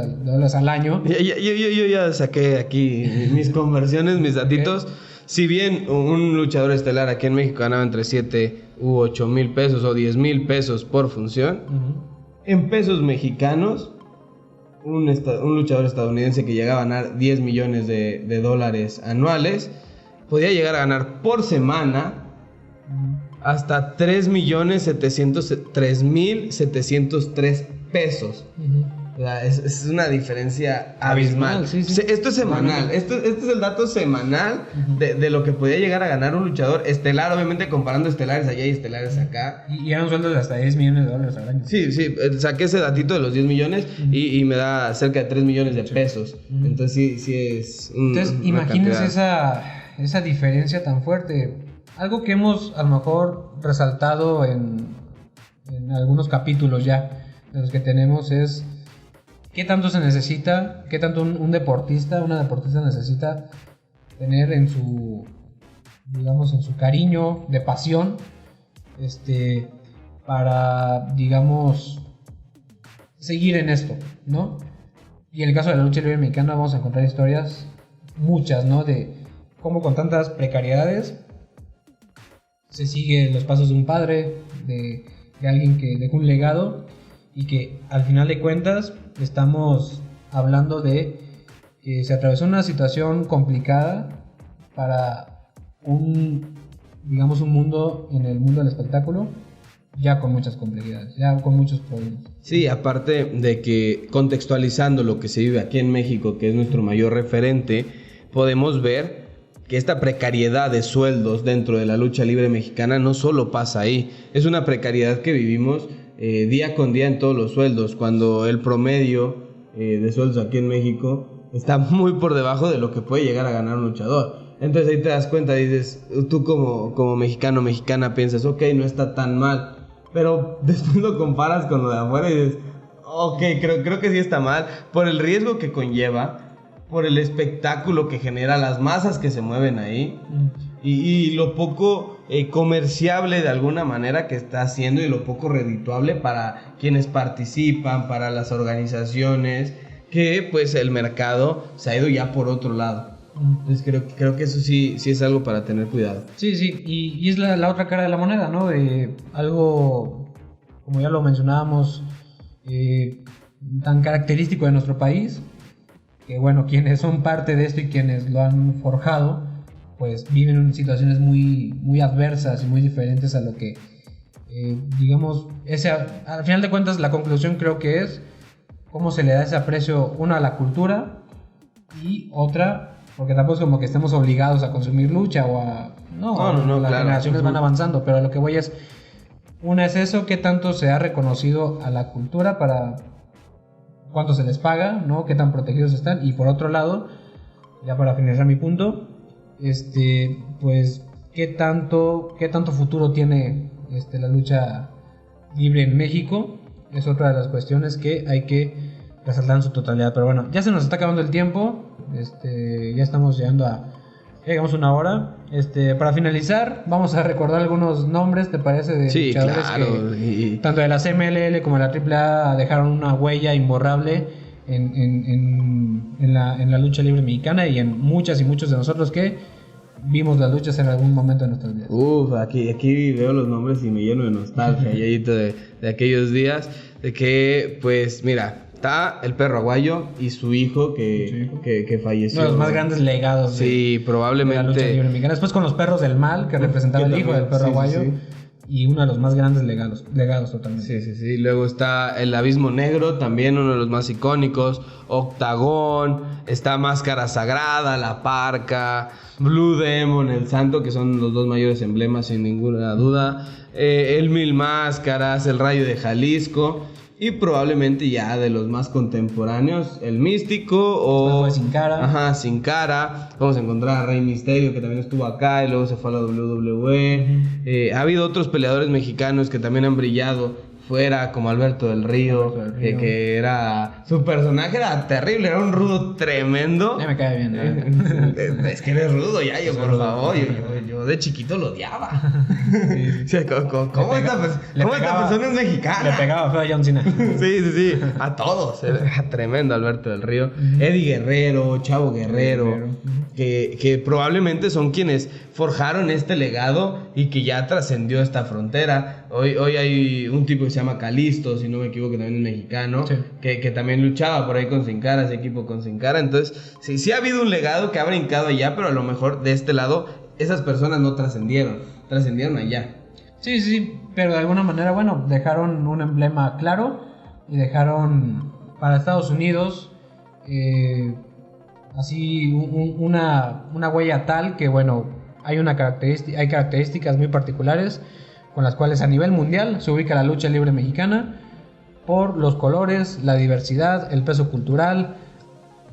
[SPEAKER 2] al año.
[SPEAKER 3] Yo ya saqué aquí mis conversiones, mis datitos. Okay. Si bien un luchador estelar aquí en México ganaba entre 7 u 8 mil pesos o 10 mil pesos por función, en pesos mexicanos, un luchador estadounidense que llegaba a ganar $10 millones anuales, podía llegar a ganar por semana hasta 3,703 pesos. O sea, es una diferencia abismal. Sí. Esto es semanal. Este es el dato semanal de lo que podía llegar a ganar un luchador estelar, obviamente comparando estelares allá y estelares acá.
[SPEAKER 2] Y eran sueldos de hasta $10 millones al año.
[SPEAKER 3] Sí, saqué ese datito de los 10 millones y me da cerca de 3 millones de pesos. Entonces sí es
[SPEAKER 2] Entonces imagínense esa diferencia tan fuerte. Algo que hemos a lo mejor resaltado en algunos capítulos ya de los que tenemos es qué tanto se necesita, qué tanto una deportista necesita tener en su cariño de pasión, para, digamos, seguir en esto, ¿no? Y en el caso de la lucha libre mexicana vamos a encontrar historias, muchas, ¿no? De cómo con tantas precariedades se sigue los pasos de un padre, de alguien que dejó un legado, y que al final de cuentas estamos hablando de que se atravesó una situación complicada para un mundo, en el mundo del espectáculo, ya con muchas complejidades, ya con muchos problemas.
[SPEAKER 3] Sí, aparte de que contextualizando lo que se vive aquí en México, que es nuestro mayor referente, podemos ver que esta precariedad de sueldos dentro de la lucha libre mexicana no solo pasa ahí, es una precariedad que vivimos día con día en todos los sueldos, cuando el promedio de sueldos aquí en México está muy por debajo de lo que puede llegar a ganar un luchador. Entonces ahí te das cuenta, dices, tú como mexicano, mexicana, piensas, ok, no está tan mal, pero después lo comparas con lo de afuera y dices, ok, creo que sí está mal, por el riesgo que conlleva, por el espectáculo que genera, las masas que se mueven ahí, y lo poco comerciable de alguna manera que está haciendo, y lo poco redituable para quienes participan, para las organizaciones, que pues el mercado se ha ido ya por otro lado. Entonces creo que eso sí es algo para tener cuidado.
[SPEAKER 2] Sí, y es la otra cara de la moneda, ¿no? De algo, como ya lo mencionábamos, tan característico de nuestro país, que bueno, quienes son parte de esto y quienes lo han forjado, pues viven en situaciones muy, muy adversas y muy diferentes a lo que, digamos, al final de cuentas la conclusión creo que es cómo se le da ese aprecio, una, a la cultura, y otra, porque tampoco es como que estemos obligados a consumir lucha o a... No, las
[SPEAKER 3] claro.
[SPEAKER 2] generaciones van avanzando, pero lo que voy es, una es eso, qué tanto se ha reconocido a la cultura para cuánto se les paga, ¿no? Qué tan protegidos están, y por otro lado, ya para finalizar mi punto, pues qué tanto futuro tiene la lucha libre en México. Es otra de las cuestiones que hay que resaltar en su totalidad. Pero bueno, ya se nos está acabando el tiempo. Ya estamos llegamos a 1 hora. Para finalizar, vamos a recordar algunos nombres, ¿te parece? De luchadores que tanto de la CMLL como de la AAA dejaron una huella imborrable en la lucha libre mexicana y en muchas y muchos de nosotros que vimos las luchas en algún momento de nuestras vidas.
[SPEAKER 3] Aquí veo los nombres y me lleno de nostalgia, Yayito, de aquellos días, de que, pues, mira, está el Perro Aguayo y su hijo que falleció.
[SPEAKER 2] Uno de los más grandes legados
[SPEAKER 3] probablemente
[SPEAKER 2] de la lucha libre mexicana. Después con los Perros del Mal, que representaba el hijo del Perro Aguayo. Y uno de los más grandes legados totalmente.
[SPEAKER 3] Sí. Luego está el Abismo Negro, también uno de los más icónicos. Octagón, está Máscara Sagrada, La Parca, Blue Demon, El Santo, que son los dos mayores emblemas sin ninguna duda. El Mil Máscaras, el Rayo de Jalisco. Y probablemente ya de los más contemporáneos, el Místico o...
[SPEAKER 2] Sin Cara.
[SPEAKER 3] Ajá, Sin Cara. Vamos a encontrar a Rey Misterio, que también estuvo acá y luego se fue a la WWE. Ha habido otros peleadores mexicanos que también han brillado fuera, como Alberto del Río, que era... Su personaje era terrible, era un rudo tremendo.
[SPEAKER 2] Ya me cae bien.
[SPEAKER 3] Es que eres rudo, Yayo, por favor. Yo de chiquito lo odiaba. ¿Cómo esta persona es mexicana?
[SPEAKER 2] Le pegaba feo a John Cena.
[SPEAKER 3] Sí, a todos. Era tremendo Alberto del Río. Eddie Guerrero, Chavo Guerrero, que probablemente son quienes forjaron este legado y que ya trascendió esta frontera. Hoy hay un tipo que se llama Calisto, si no me equivoco, también es mexicano, que también luchaba por ahí con Sin Cara, ese equipo con Sin Cara. Entonces, sí ha habido un legado que ha brincado allá, pero a lo mejor de este lado esas personas no trascendieron allá. Sí,
[SPEAKER 2] pero de alguna manera, bueno, dejaron un emblema claro y dejaron para Estados Unidos así una huella tal que, bueno, hay características muy particulares con las cuales a nivel mundial se ubica la lucha libre mexicana por los colores, la diversidad, el peso cultural,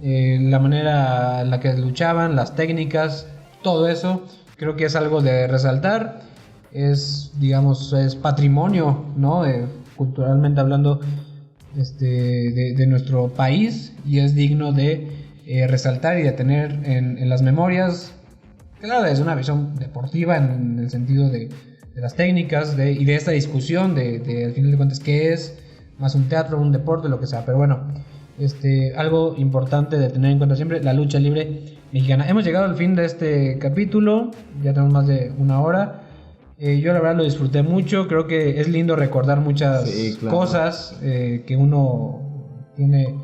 [SPEAKER 2] la manera en la que luchaban, las técnicas, todo eso creo que es algo de resaltar. Es patrimonio, ¿no? Culturalmente hablando, de nuestro país, y es digno de resaltar y de tener en las memorias, claro, desde una visión deportiva en el sentido de las técnicas y de esta discusión de al final de cuentas qué es más un teatro, un deporte, lo que sea. Pero bueno, algo importante de tener en cuenta siempre, la lucha libre mexicana. Hemos llegado al fin de este capítulo, ya tenemos más de 1 hora. Yo la verdad lo disfruté mucho, creo que es lindo recordar muchas cosas que uno tiene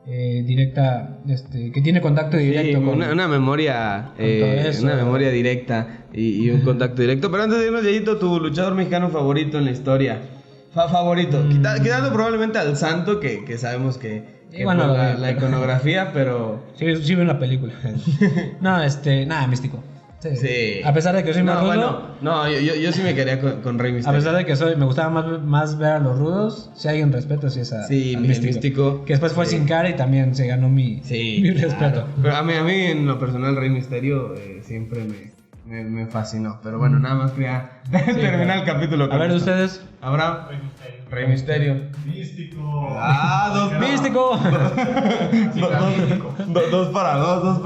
[SPEAKER 2] directa, que tiene contacto directo con
[SPEAKER 3] una memoria una memoria directa y un contacto directo. Pero antes de irnos, Yayito, tu luchador mexicano favorito en la historia. Favorito, quitando probablemente al Santo, que sabemos que bueno, la iconografía, pero
[SPEAKER 2] sí vi una película. Nada, Místico. Sí. A pesar de que soy más rudo.
[SPEAKER 3] Yo sí me quedaría con Rey Misterio.
[SPEAKER 2] A pesar de que me gustaba más ver a los rudos, si alguien respeto, si es a
[SPEAKER 3] Místico.
[SPEAKER 2] Que después fue Sin Cara y también se ganó mi respeto.
[SPEAKER 3] Pero a mí en lo personal, Rey Misterio siempre me fascinó. Pero bueno, nada más quería terminar el capítulo.
[SPEAKER 2] A ver, ustedes.
[SPEAKER 3] Habrá Rey Misterio.
[SPEAKER 1] Místico.
[SPEAKER 2] Místico.
[SPEAKER 3] Dos para dos.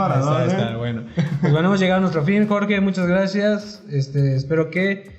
[SPEAKER 2] Está bueno. Pues bueno, hemos llegado a nuestro fin, Jorge. Muchas gracias. Espero que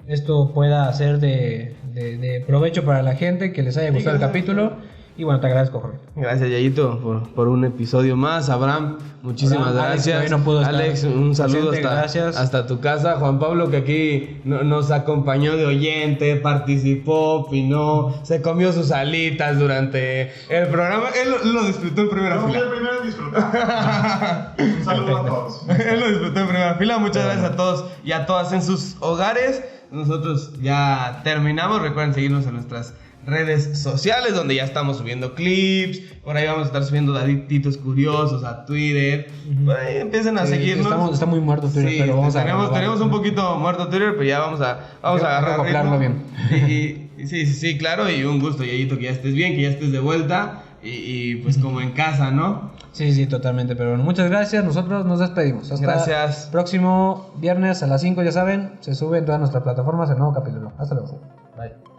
[SPEAKER 2] esto pueda ser de provecho para la gente, que les haya gustado el capítulo. Y bueno, te agradezco, Jorge.
[SPEAKER 3] Gracias, Yayito, por un episodio más. Abraham, muchísimas gracias.
[SPEAKER 2] Alex, no pudo estar
[SPEAKER 3] Alex, un saludo
[SPEAKER 2] presente,
[SPEAKER 3] hasta tu casa. Juan Pablo, que aquí nos acompañó de oyente, participó, opinó, se comió sus alitas durante el programa. Él lo disfrutó en primera fila.
[SPEAKER 1] Yo fui el primero en disfrutar. Un saludo a todos.
[SPEAKER 3] Él lo disfrutó en primera fila. Muchas gracias a todos y a todas en sus hogares. Nosotros ya terminamos. Recuerden seguirnos en nuestras redes sociales, donde ya estamos subiendo clips. Por ahí vamos a estar subiendo datitos curiosos a Twitter. Por ahí empiecen a seguirnos.
[SPEAKER 2] Está muy muerto Twitter,
[SPEAKER 3] Sí,
[SPEAKER 2] pero vamos
[SPEAKER 3] tenemos un poquito muerto Twitter, pero ya vamos a agarrar
[SPEAKER 2] acoplarlo
[SPEAKER 3] ritmo.
[SPEAKER 2] bien.
[SPEAKER 3] Y sí, claro, y un gusto, Yayito, que ya estés bien, que ya estés de vuelta y pues como en casa, ¿no?
[SPEAKER 2] Sí, totalmente. Pero bueno, muchas gracias. Nosotros nos despedimos. Hasta
[SPEAKER 3] Gracias.
[SPEAKER 2] próximo viernes a las 5, ya saben. Se sube en todas nuestras plataformas el nuevo capítulo. Hasta luego. Bye.